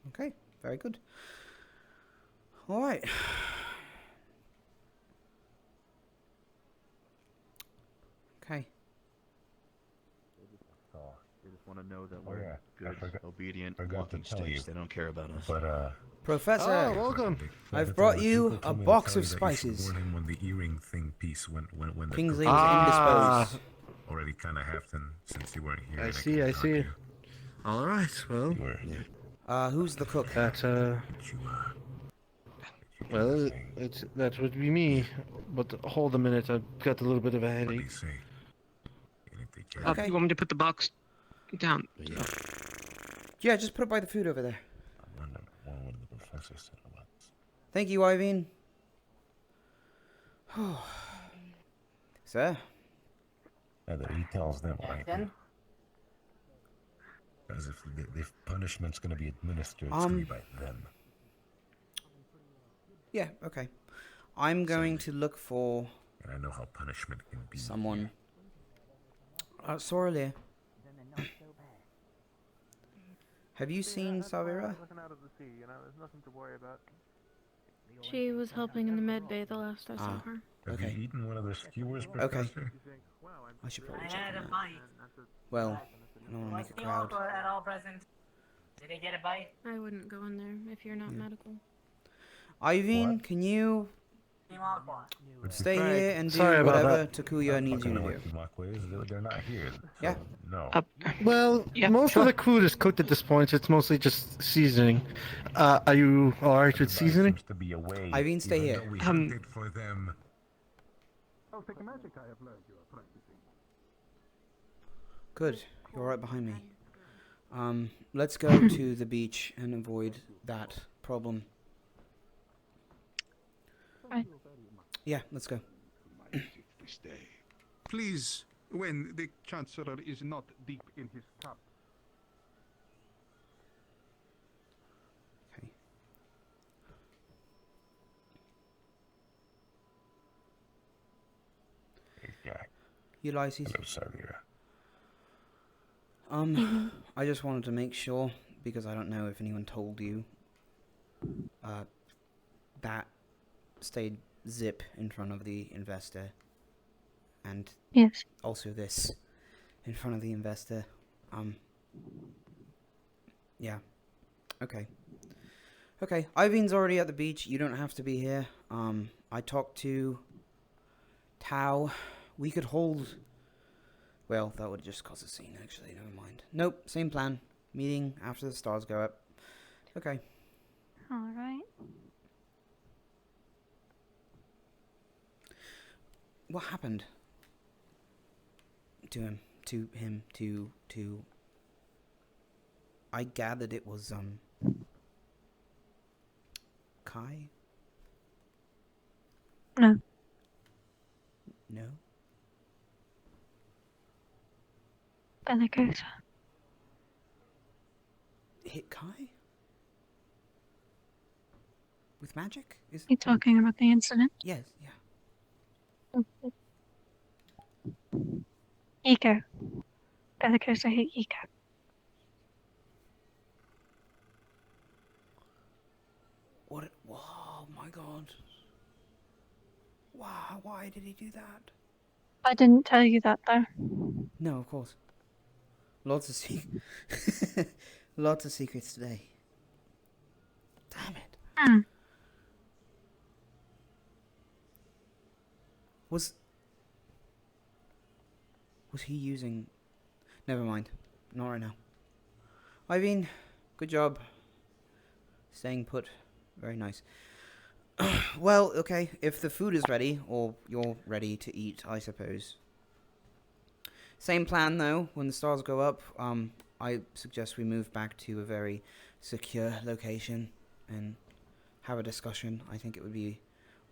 Okay, very good. All right. Okay. They just want to know that we're good, obedient, walking to tell you. sticks. They don't care about us. But Professor, welcome. I've brought you a box of spices. Warn him when the earring thing piece when the Kingsley was indisposed. already kind of happened since you weren't here. I see. All right, well. Who's the cook? Well, that would be me. But hold a minute, I've got a little bit of a headache. Okay. You want me to put the box down? Yeah, just put it by the food over there. Thank you, Irene. Sir? He tells them, right? As if the punishment's going to be administered, it's going to be by them. Yeah, okay. I'm going to look for... And I know how punishment can be. Someone. Soralia. Have you seen Savira? She was helping in the med bay the last I saw her. Have you eaten one of the skewers, Professor? Okay. I should probably check on that. Well, I don't want to make a crowd. At all present. Did he get a bite? I wouldn't go in there if you're not medical. Irene, can you stay here and do Sorry about whatever that. Takuya needs you to do? They're not here. Yeah. No. Well, most of the food is cooked at this point. It's mostly just seasoning. Are you alright with seasoning? Irene, stay here. For them. I'll take a magic I have learned you are practicing. Good. You're right behind me. Let's go to the beach and avoid that problem. Yeah, let's go. Please, when the Chancellor is not deep in his cup. Okay. Ulysses. Hello, Savira. I just wanted to make sure, because I don't know if anyone told you, that stayed zip in front of the investor. And yes. Also this. in front of the investor. Yeah. Okay. Okay, Ivan's already at the beach. You don't have to be here. I talked to Tao. We could hold... Well, that would just cause a scene, actually. Never mind. Nope, same plan. Meeting after the stars go up. Okay. Alright. What happened? To him. To... I gathered it was, Kai? No. No? Bellicosa. Hit Kai? With magic? You talking about the incident? Yes, yeah. Eco. Bellicosa hit Eco. What? Wow, my god. Wow, why did he do that? I didn't tell you that though. No, of course. Lots of lots of secrets today. Damn it. Was he using... Never mind. Not right now. Ivan, good job. Staying put. Very nice. Well, okay. If the food is ready, or you're ready to eat, I suppose. Same plan, though. When the stars go up, I suggest we move back to a very secure location and have a discussion. I think it would be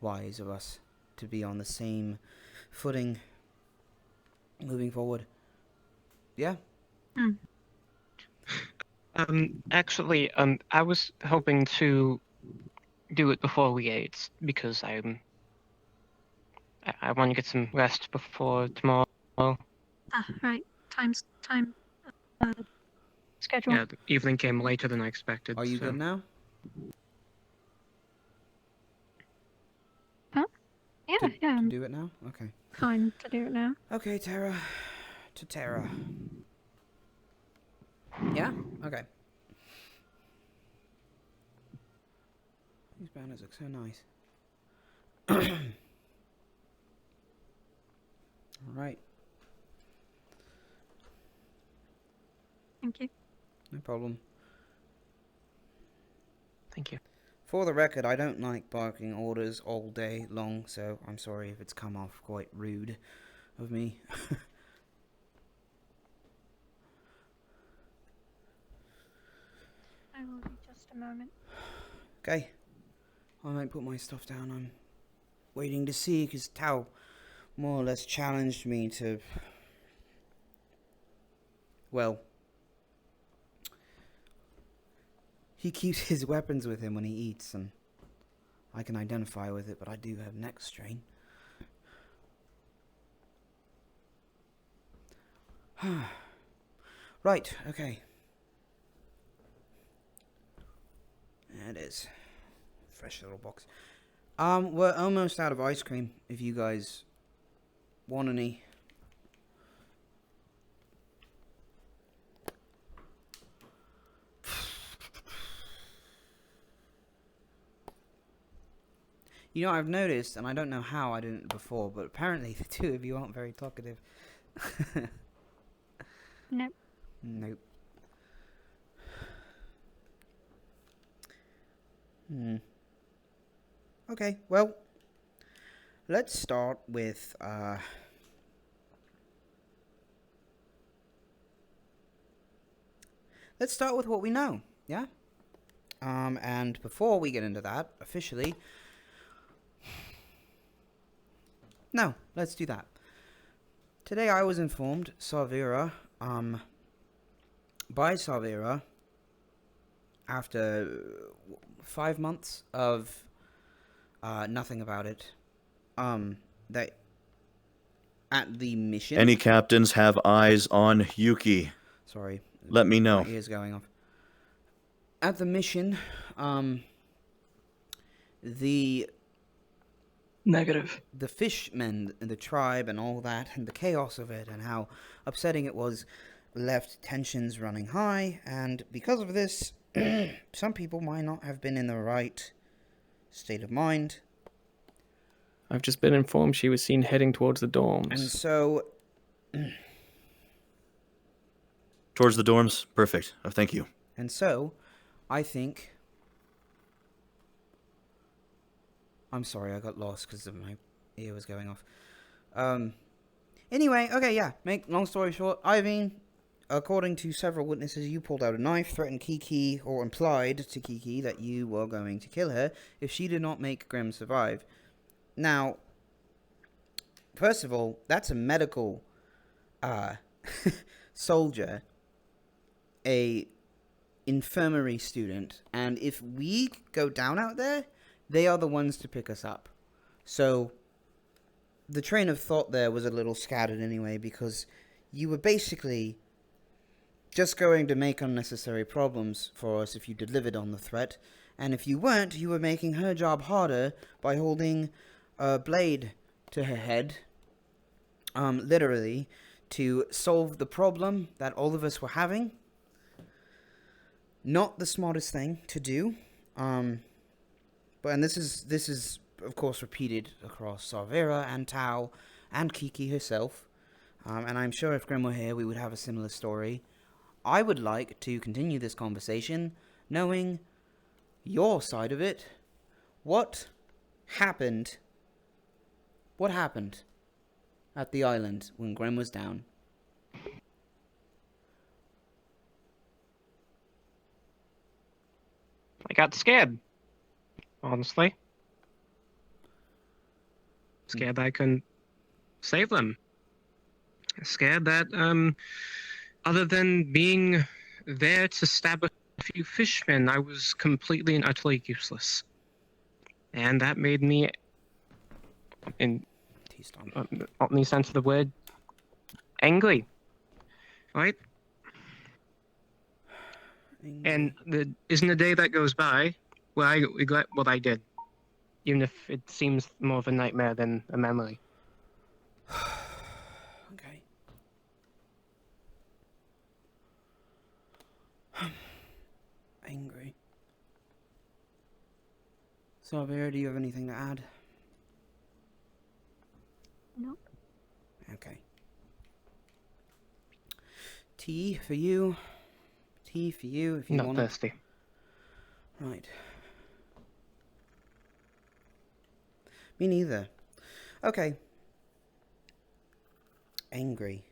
wise of us to be on the same footing moving forward. Yeah? Actually, I was hoping to do it before we ate because I want to get some rest before tomorrow. Right. Time schedule. Yeah, the evening came later than I expected. Are you good now? Huh? Yeah, yeah. To do it now? Okay. Fine to do it now. Okay, Tara. To Tara. Yeah? Okay. These banners look so nice. Alright. Thank you. No problem. Thank you. For the record, I don't like barking orders all day long, so I'm sorry if it's come off quite rude of me. I will be just a moment. Okay. I might put my stuff down. I'm waiting to see, because Tao more or less challenged me to... Well... He keeps his weapons with him when he eats, and I can identify with it, but I do have neck strain. Right, okay. There it is. Fresh little box. We're almost out of ice cream, if you guys want any. You know, I've noticed, and I don't know how I didn't before, but apparently the two of you aren't very talkative. Nope. Nope. Okay, well, let's start with, let's start with what we know, yeah? And before we get into that, officially... No, let's do that. Today I was informed, by Sarvera, after 5 months of nothing about it, that at the mission... Any captains have eyes on Yuki? Sorry. Let me know. My ear's going off. At the mission, the Negative. the fishmen and the tribe and all that, and the chaos of it, and how upsetting it was, left tensions running high, and because of this, some people might not have been in the right state of mind. I've just been informed she was seen heading towards the dorms. And so... Towards the dorms? Perfect. Oh, thank you. And so, I think... I'm sorry, I got lost because my ear was going off. Anyway, okay, yeah. Make long story short, Irene, according to several witnesses, you pulled out a knife, threatened Kiki, or implied to Kiki that you were going to kill her if she did not make Grim survive. Now, first of all, that's a medical soldier, a infirmary student, and if we go down out there, they are the ones to pick us up. So, the train of thought there was a little scattered anyway, because you were basically just going to make unnecessary problems for us if you delivered on the threat, and if you weren't, you were making her job harder by holding a blade to her head, literally, to solve the problem that all of us were having. Not the smartest thing to do, and this is of course repeated across Sarvera and Tau and Kiki herself, and I'm sure if Grim were here we would have a similar story. I would like to continue this conversation knowing your side of it. What happened at the island when Grim was down? I got scared. Honestly. Scared that I couldn't save them. Scared that, other than being there to stab a few fishmen, I was completely and utterly useless. And that made me, in any sense of the word, angry. Right? And there isn't a day that goes by where I regret what I did, even if it seems more of a nightmare than a memory. Okay. Angry. Sarvera, do you have anything to add? No. Okay. Tea for you. Tea for you if you Not want. thirsty. Right. Me neither. Okay. Angry.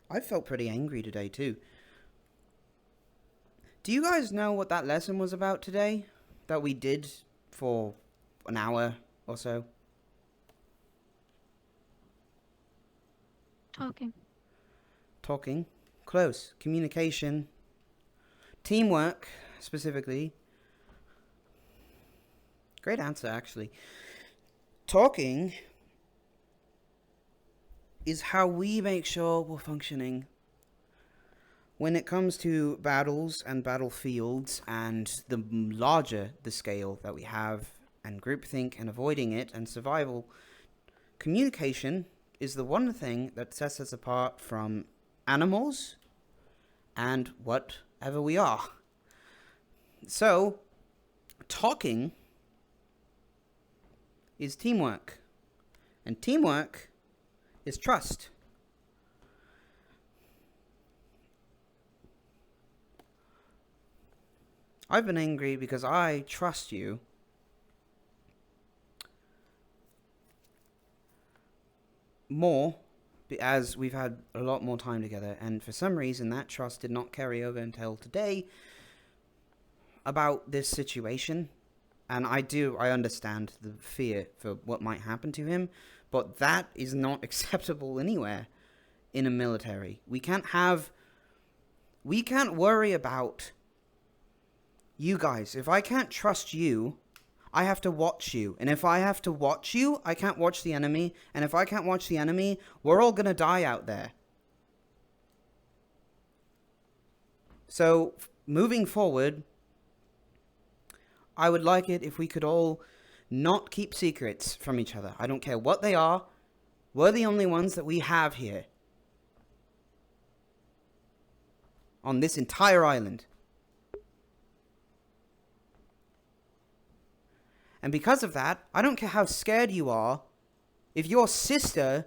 I felt pretty angry today too. Do you guys know what that lesson was about today? That we did for an hour or so? Talking. Talking. Close. Communication. Teamwork, specifically. Great answer, actually. Talking is how we make sure we're functioning. When it comes to battles and battlefields and the larger the scale that we have, and groupthink and avoiding it and survival, communication is the one thing that sets us apart from animals and whatever we are. So, talking is teamwork. And teamwork is trust. I've been angry because I trust you. More, as we've had a lot more time together, and for some reason that trust did not carry over until today about this situation. And I understand the fear for what might happen to him, but that is not acceptable anywhere in a military. We can't worry about you guys. If I can't trust you, I have to watch you. And if I have to watch you, I can't watch the enemy. And if I can't watch the enemy, we're all gonna die out there. So, moving forward, I would like it if we could all not keep secrets from each other. I don't care what they are. We're the only ones that we have here. On this entire island. And because of that, I don't care how scared you are. If your sister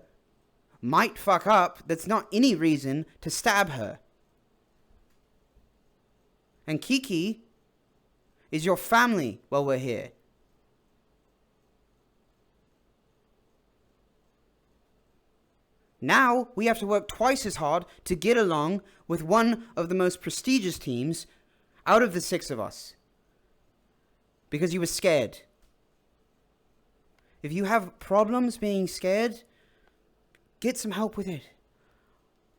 might fuck up, that's not any reason to stab her. And Kiki is your family while we're here. Now we have to work twice as hard to get along with one of the most prestigious teams out of the 6 of us. Because you were scared. If you have problems being scared, get some help with it.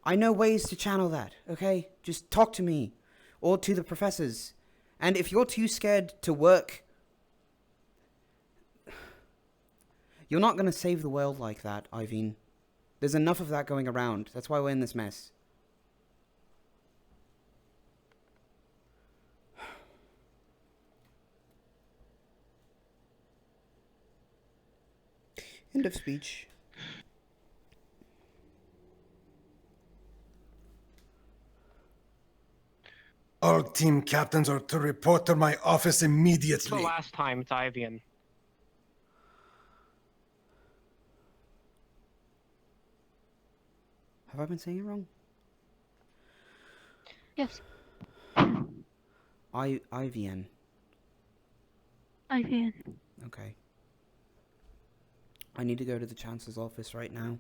I know ways to channel that, okay? Just talk to me or to the professors. And if you're too scared to work, you're not going to save the world like that, Iveen. There's enough of that going around. That's why we're in this mess. End of speech. All team captains are to report to my office It's the immediately. last time, it's Ivian. Have I been saying it wrong? Yes. IVN. IVN. Okay. I need to go to the Chancellor's office right now.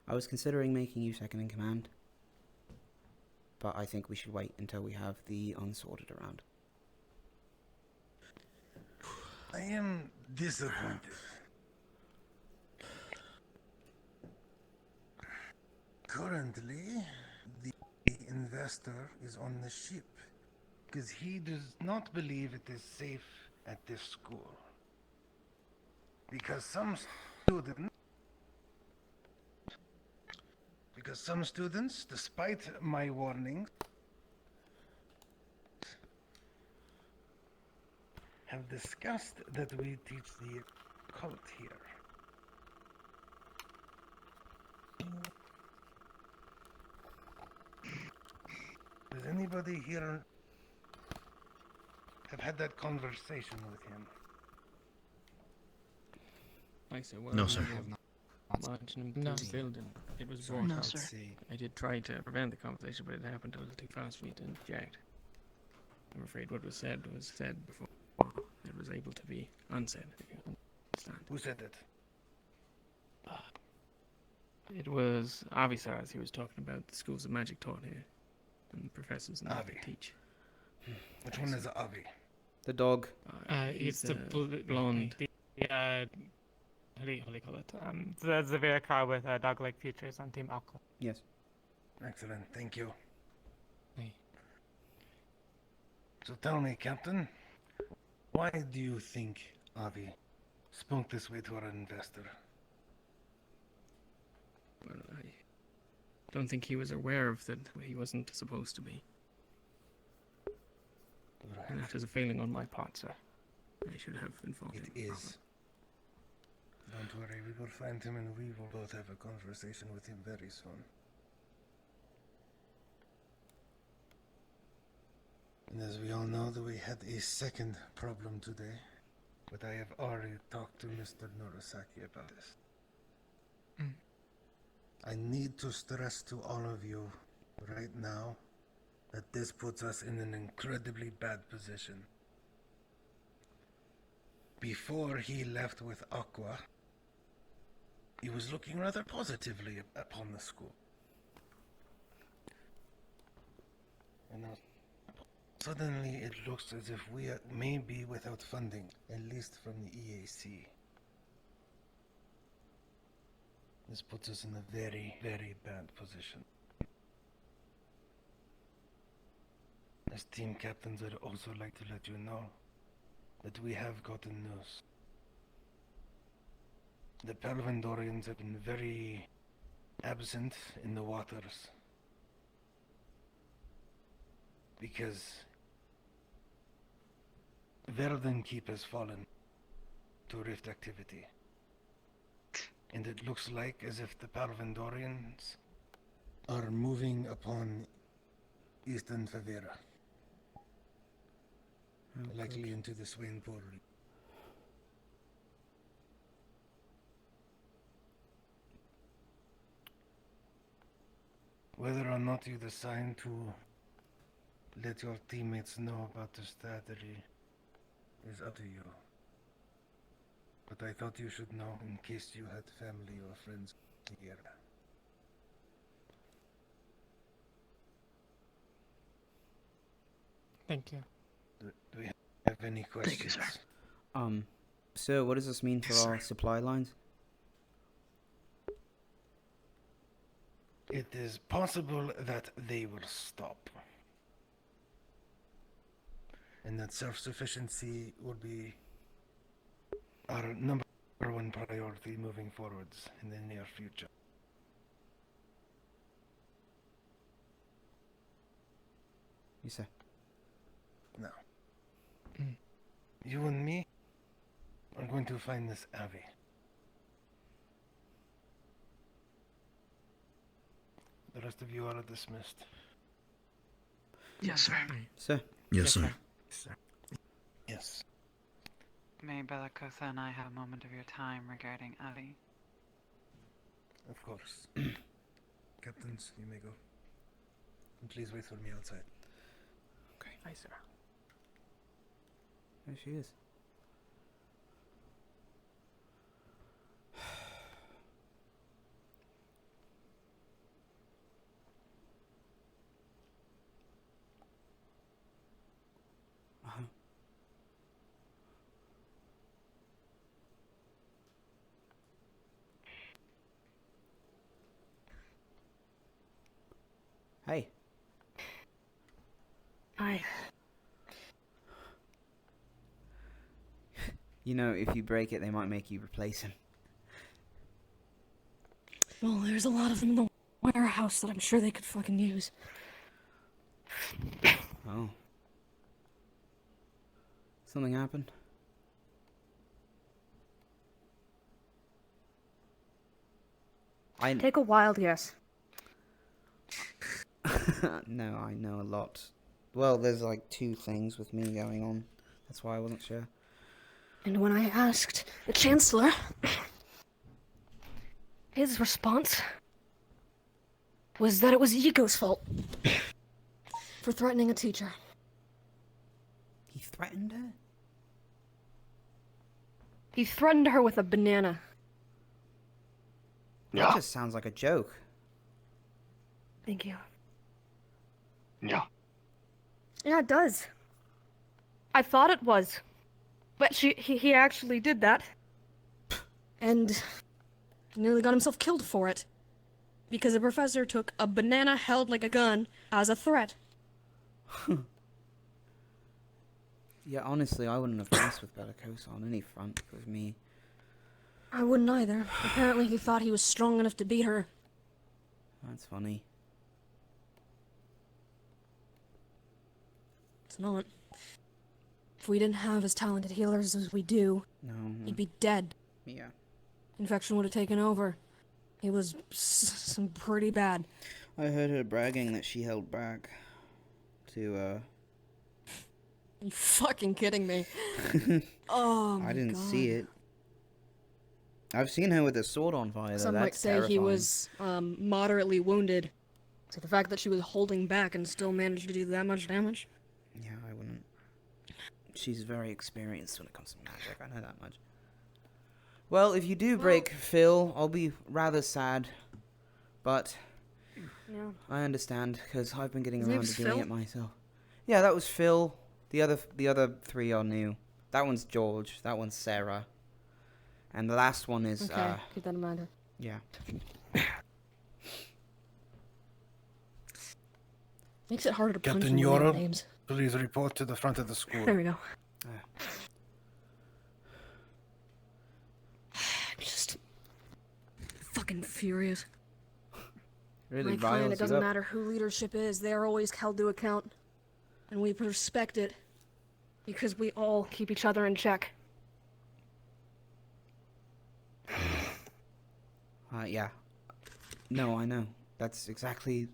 I was considering making you second in command, but I think we should wait until we have the unsorted around. I am disappointed. Currently, the investor is on the ship because he does not believe it is safe at this school. Because some students, despite my warnings, have discussed that we teach the occult here. Does anybody here have had that conversation with him? I said, well, No, sir. No, still didn't. It was brought No, up. sir. I did try to prevent the conversation, but it happened a little too fast for me to interject. I'm afraid what was said before it was able to be unsaid, if you understand. Who said it? It was Avi Saras. He was talking about the schools of magic taught here and the professors and that Avi. they teach. Which one is Avi? The dog. It's the blonde. How do you call it? The VRChat with dog-like features on Team Aqua. Yes. Excellent, thank you. Hey. So tell me, Captain, why do you think Avi spoke this way to our investor? Well, I don't think he was aware of that he wasn't supposed to be. Right. And that is a failing on my part, sir. I should have informed him. It is. Don't worry, we will find him and we will both have a conversation with him very soon. And as we all know, that we had a second problem today, but I have already talked to Mr. Norasaki about this. I need to stress to all of you right now that this puts us in an incredibly bad position. Before he left with Aqua, he was looking rather positively upon the school. And now, suddenly it looks as if we may be without funding, at least from the EAC. This puts us in a very, very bad position. As team captains, I'd also like to let you know that we have gotten news. The Pelvendorians have been very absent in the waters. Because Verden Keep has fallen to rift activity. And it looks like as if the Parvendorians are moving upon Eastern Favera. Likely into the Swain Port. Whether or not you decide to let your teammates know about the strategy is up to you. But I thought you should know in case you had family or friends here. Thank you. Do we have any questions? Thank you, sir. So what does this mean for our supply lines? It is possible that they will stop. And that self-sufficiency will be our number one priority moving forwards in the near future. You say? Now, you and me are going to find this Avi. The rest of you are dismissed. Yes, sir. Sir? Yes, sir. Sir. Yes. May Bellicosa and I have a moment of your time regarding Ali? Of course. Captains, you may go. And please wait for me outside. Okay. Hi, sir. There she is. Hey. Hi. You know, if you break it, they might make you replace him. Well, there's a lot of them in the warehouse that I'm sure they could fucking use. Oh. Something happened? Take a wild guess. No, I know a lot. Well, there's like 2 things with me going on. That's why I wasn't sure. And when I asked the Chancellor, his response was that it was Yigo's fault for threatening a teacher. He threatened her? He threatened her with a banana. That just sounds like a joke. Thank you. Yeah. Yeah, it does. I thought it was. But he actually did that. And nearly got himself killed for it. Because the professor took a banana held like a gun as a threat. Yeah, honestly, I wouldn't have messed with Bellicosa on any front if it was me. I wouldn't either. Apparently he thought he was strong enough to beat her. That's funny. It's not. If we didn't have as talented healers as we do, he'd be dead. Yeah. Infection would have taken over. It was some pretty bad. I heard her bragging that she held back to, Are you fucking kidding me? Oh my God. I didn't see it. I've seen her with a sword on fire, though. Some That's might say terrifying. he was moderately wounded. So the fact that she was holding back and still managed to do that much damage? Yeah, I wouldn't. She's very experienced when it comes to magic, I know that much. Well, if you do break Phil, I'll be rather sad. But Yeah. I understand, because I've been getting His around name's to doing Phil? it myself. Yeah, that was Phil. The other 3 are new. That one's George. That one's Sarah. And the last one is, Okay, keep that in mind. yeah. Makes it harder to punch Captain when we have Yoro, names. please report to the front of the school. There we go. Just fucking furious. Really My clan, riles it you doesn't up. matter who leadership is, they are always held to account. And we respect it. Because we all keep each other in check. Yeah. No, I know. That's exactly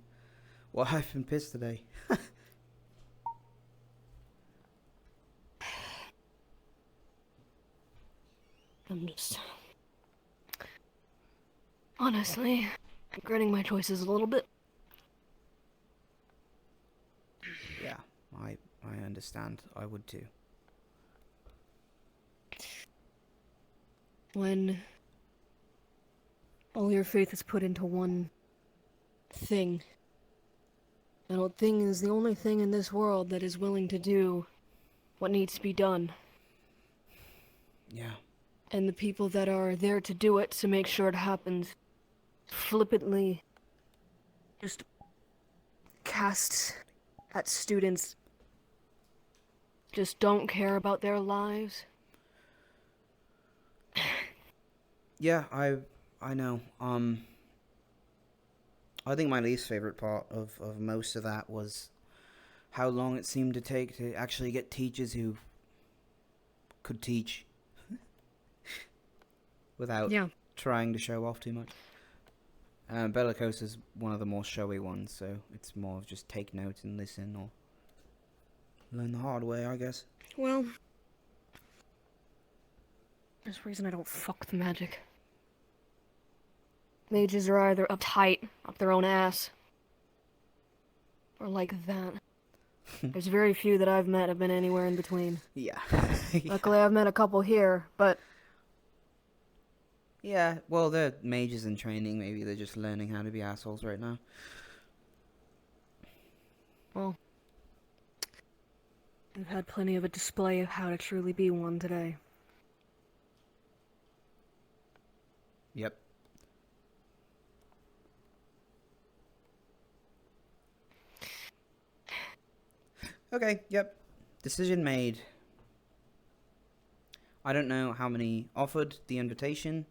what I've been pissed today. I'm just... honestly, regretting my choices a little bit. Yeah, I understand. I would too. When all your faith is put into one thing, that thing is the only thing in this world that is willing to do what needs to be done. Yeah. And the people that are there to do it, to make sure it happens, flippantly just cast at students, just don't care about their lives. Yeah, I know. I think my least favorite part of most of that was how long it seemed to take to actually get teachers who could teach without trying to show off too much. Bellicose is one of the more showy ones, so it's more of just take notes and listen or learn the hard way, I guess. Well, there's a reason I don't fuck with magic. Mages are either uptight, up their own ass, or like that. There's very few that I've met have been anywhere in between. Yeah. Luckily, I've met a couple here, but... yeah, well, they're mages in training. Maybe they're just learning how to be assholes right now. Well, I've had plenty of a display of how to truly be one today. Yep. Okay, yep. Decision made. I don't know how many offered the invitation,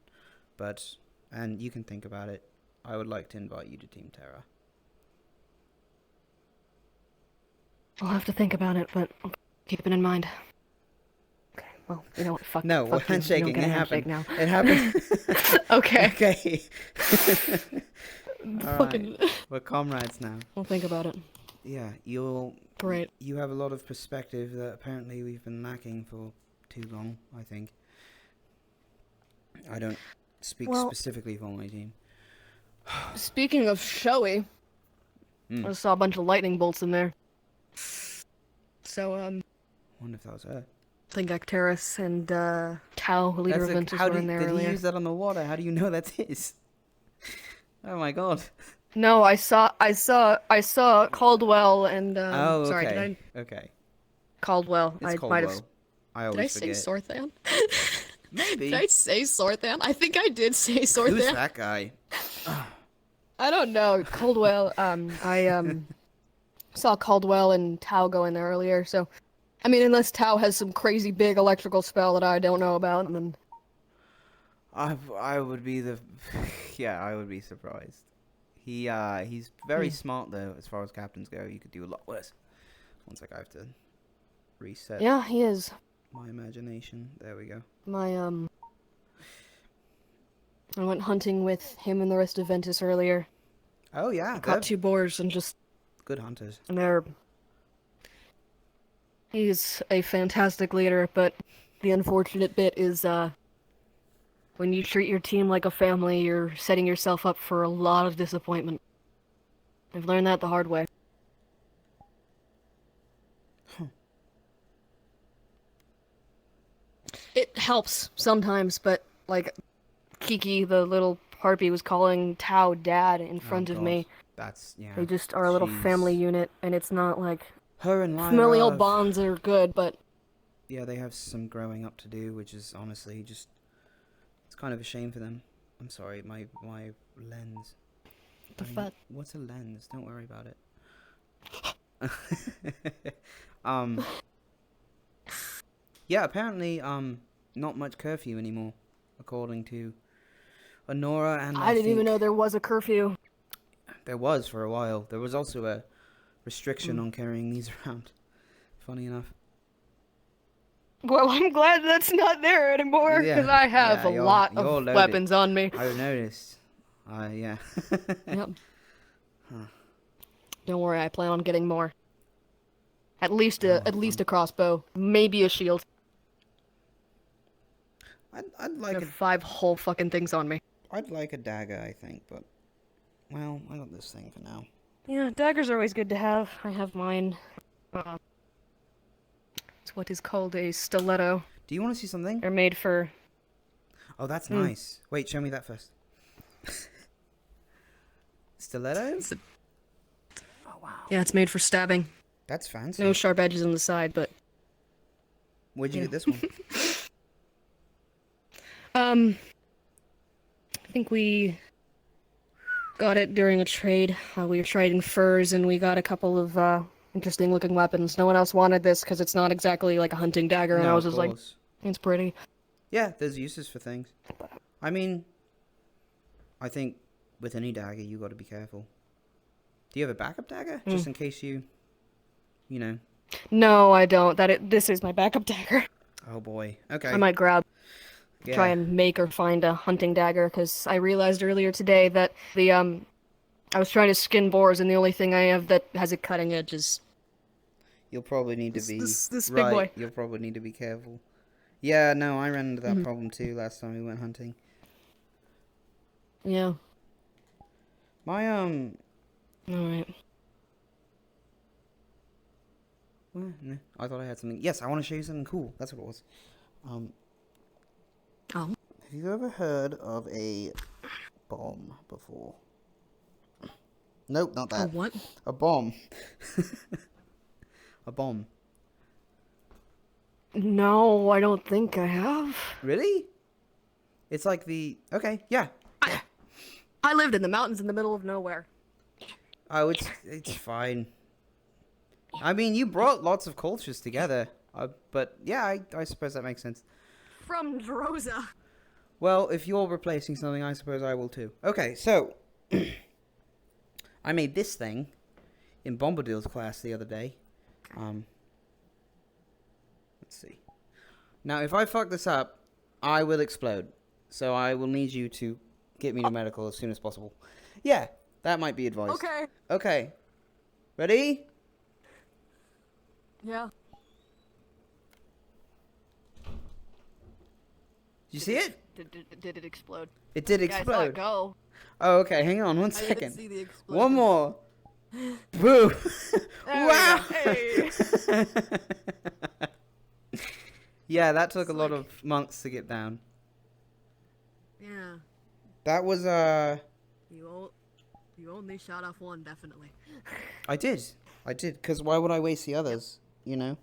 and you can think about it. I would like to invite you to Team Terra. I'll have to think about it, but I'll keep it in mind. Okay, well, you know what, fuck. No, we're fuck you. handshaking. You don't get It a happened. handshake now. It happened. Okay. Okay. Fucking... Alright, we're comrades now. I'll think about it. Yeah, Great. You have a lot of perspective that apparently we've been lacking for too long, I think. I don't speak specifically for my team. Speaking of showy, I saw a bunch of lightning bolts in there. So, wonder if that was her. I think Acteris and Tau, the leader of Ventus, were in there did earlier. he use that on the water? How do you know that's his? Oh my god. No, I saw Caldwell and oh, okay. sorry, did I? Okay. Caldwell. It's I Caldwell. might have. I always Did I forget. say Sorthan? Maybe. Did I say Sorthan? I think I did say Sorthan. Who's that guy? I don't know. Caldwell. I saw Caldwell and Tau go in there earlier. So, I mean, unless Tau has some crazy big electrical spell that I don't know about, then I would be the. Yeah, I would be surprised. He's very smart though, as far as captains go. You could do a lot worse. One sec, I have to reset. Yeah, he is. My imagination. There we go. I went hunting with him and the rest of Ventus earlier. Oh yeah. I caught 2 boars and just... good hunters. And he's a fantastic leader, but the unfortunate bit is, when you treat your team like a family, you're setting yourself up for a lot of disappointment. I've learned that the hard way. It helps sometimes, but, like, Kiki, the little harpy, was calling Tau Dad in front of me. That's, yeah. They just are a little family unit, and it's not like... Her and Lyra familial bonds are good, but... yeah, they have some growing up to do, which is honestly just... it's kind of a shame for them. I'm sorry, my lens. The fuck? What's a lens? Don't worry about it. Yeah, apparently, not much curfew anymore, according to Honora and I didn't even know there was a curfew. There was for a while. There was also a restriction on carrying these around. Funny enough. Well, I'm glad that's not there anymore, because I have a lot you're of loaded. weapons on me. I've noticed. Yeah. Yep. Huh. Don't worry, I plan on getting more. At least a crossbow, maybe a shield. I'd like 5 whole fucking things on me. I'd like a dagger, I think, but well, I got this thing for now. Yeah, daggers are always good to have. I have mine. It's what is called a stiletto. Do you want to see something? They're made for... Oh, that's nice. Wait, show me that first. Stiletto? Oh, wow. Yeah, it's made for stabbing. That's fancy. No sharp edges on the side, but... Where'd you get this one? I think we got it during a trade. We were trading furs, and we got a couple of interesting looking weapons. No one else wanted this because it's not exactly like a hunting dagger, and No, I was of just like, course. it's pretty. Yeah, there's uses for things. I mean, I think with any dagger, you got to be careful. Do you have a backup dagger? Just in case you know. No, I don't. This is my backup dagger. Oh boy. Okay. I might try and make or find a hunting dagger, because I realized earlier today that I was trying to skin boars, and the only thing I have that has a cutting edge is... You'll probably need to be... This big boy. You'll probably need to be careful. Yeah, no, I ran into that problem too last time we went hunting. Yeah. My, Alright. Well, no, I thought I had something. Yes, I want to show you something cool. That's what it was. Oh. Have you ever heard of a bomb before? Nope, not that. A what? A bomb. A bomb. No, I don't think I have. Really? It's like okay, yeah. I lived in the mountains in the middle of nowhere. Oh, it's fine. I mean, you brought lots of cultures together, but yeah, I suppose that makes sense. From Droza. Well, if you're replacing something, I suppose I will too. Okay, so I made this thing in Bombadil's class the other day. Let's see. Now, if I fuck this up, I will explode. So I will need you to get me to medical as soon as possible. Yeah, that might be advised. Okay. Okay. Ready? Yeah. Did you see it? Did it explode? It did Yeah, I saw explode. it go. Oh, okay. Hang on one I didn't second. see the explosion. One more. Boo! There Wow! we go. Hey. Yeah, that took a lot of months to get down. Yeah. That was You only shot off one, definitely. I did, because why would I waste the others? You know.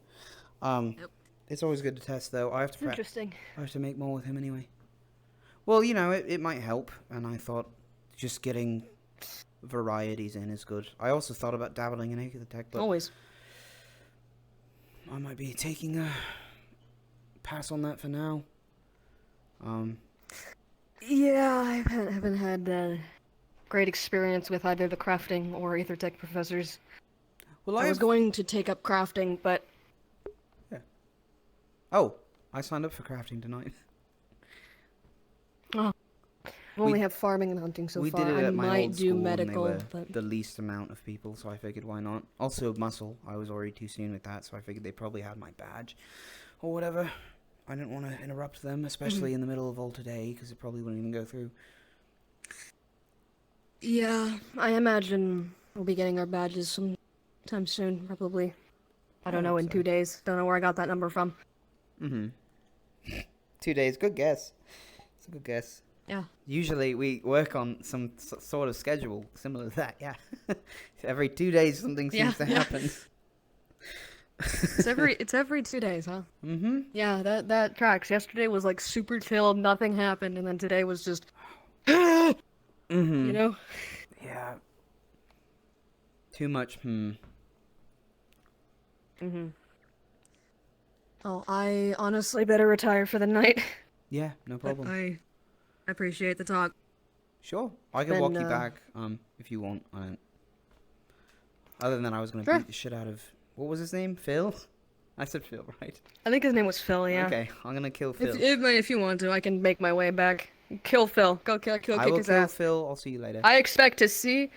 Yep. It's always good to test, though. I have to Interesting. I have to make more with him anyway. Well, you know, it might help, and I thought just getting varieties in is good. I also thought about dabbling in Tech, but Always. I might be taking a pass on that for now. Yeah, I haven't had great experience with either the crafting or Aethertech professors. Well, I was going to take up crafting, but... Yeah. Oh, I signed up for crafting tonight. Oh. I only have farming and hunting so we far. did it I at my might old do school, medical, and they were but... the least amount of people, so I figured why not. Also, muscle. I was already too soon with that, so I figured they probably had my badge or whatever. I didn't want to interrupt them, especially in the middle of all today, because it probably wouldn't even go through. Yeah, I imagine we'll be getting our badges sometime soon, probably. I don't know, in 2 days. Don't know where I got that number from. 2 days. Good guess. It's a good guess. Yeah. Usually we work on some sort of schedule similar to that, yeah. Every 2 days something seems to happen. It's every 2 days, huh? Mm-hmm. Yeah, that tracks. Yesterday was like super chill, nothing happened, and then today was just... Mm-hmm. You know? Yeah. Too much, Oh, I honestly better retire for the night. Yeah, no problem. I appreciate the talk. Sure. I can walk you back, if you want. I don't... Other than that, I was going to beat the shit out of... What was his name? Phil? I said Phil, right? I think his name was Phil, yeah. Okay, I'm gonna kill Phil. If you want to, I can make my way back. Kill Phil. Go kill I kick will his kill ass. Phil. I'll see you later. I expect to see.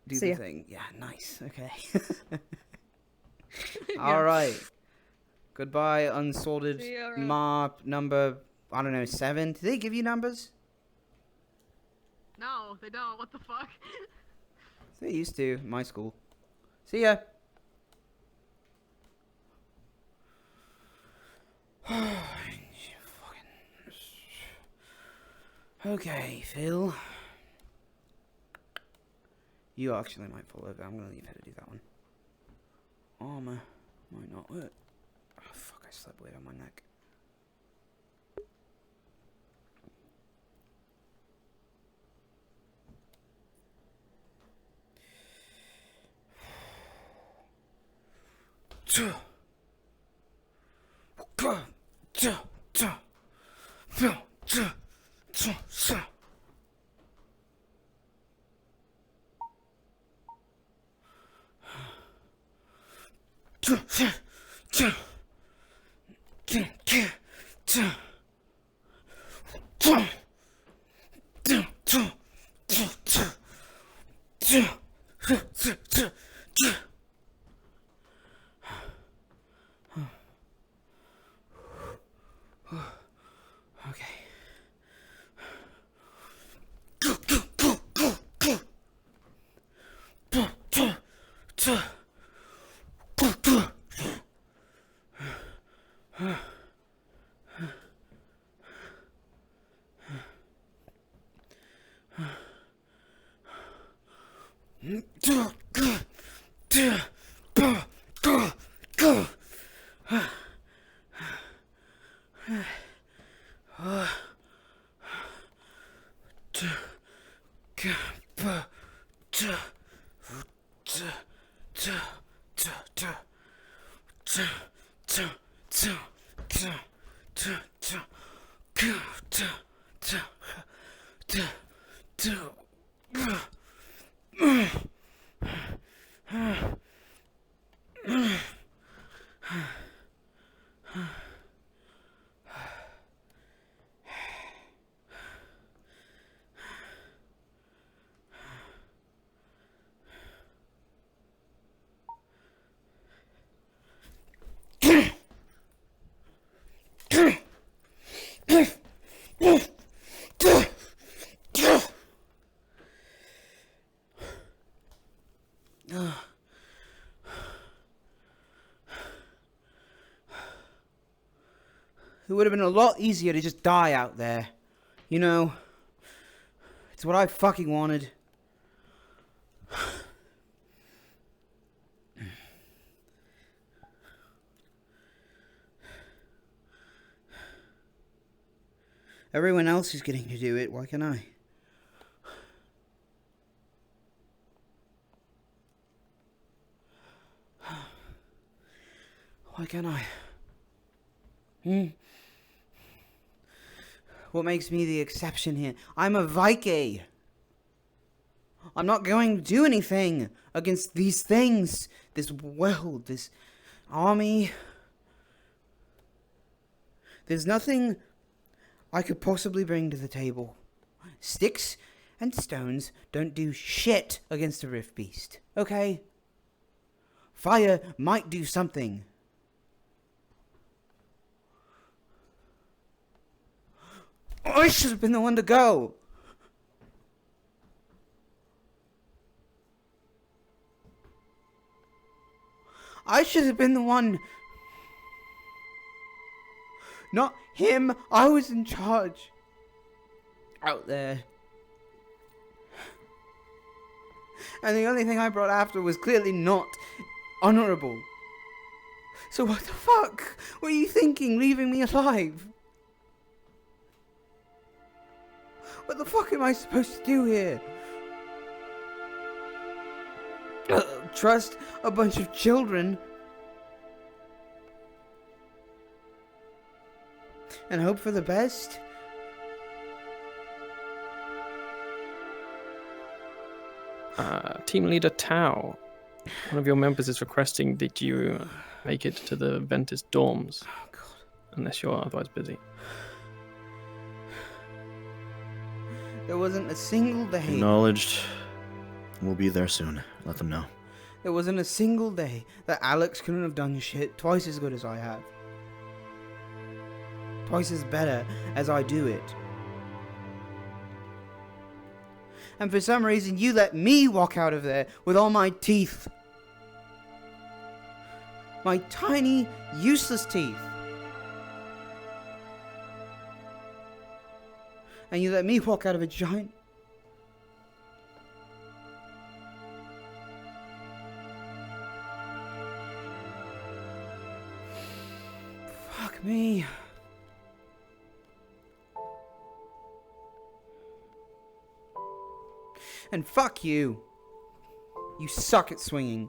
Do see the ya. thing. Yeah, nice. Okay. All right. Goodbye, unsorted See ya, Rob. map number, I don't know, 7. Did they give you numbers? No, they don't. What the fuck? They used to, in my school. See ya. Okay, Phil. You actually might fall over. I'm gonna leave her to do that one. Armor might not work. Oh fuck, I slept weight on my neck. It would have been a lot easier to just die out there. You know, it's what I fucking wanted. Everyone else is getting to do it, why can't I? Why can't I? What makes me the exception here? I'm a Viking. I'm not going to do anything against these things. This world, this army. There's nothing I could possibly bring to the table. Sticks and stones don't do shit against a rift beast, okay? Fire might do something. I should have been the one to go. I should have been the one. Not him. I was in charge. Out there. And the only thing I brought after was clearly not honorable. So what the fuck were you thinking, leaving me alive? What the fuck am I supposed to do here? Trust a bunch of children and hope for the best? Team leader Tao, one of your members is requesting that you make it to the Ventus dorms. Oh, God. Unless you're otherwise busy. There wasn't a single day. Acknowledged. We'll be there soon. Let them know. There wasn't a single day that Alex couldn't have done shit twice as good as I have. Twice as better as I do it. And for some reason, you let me walk out of there with all my teeth. My tiny, useless teeth. And you let me walk out of a giant... Fuck me. And fuck you. You suck at swinging.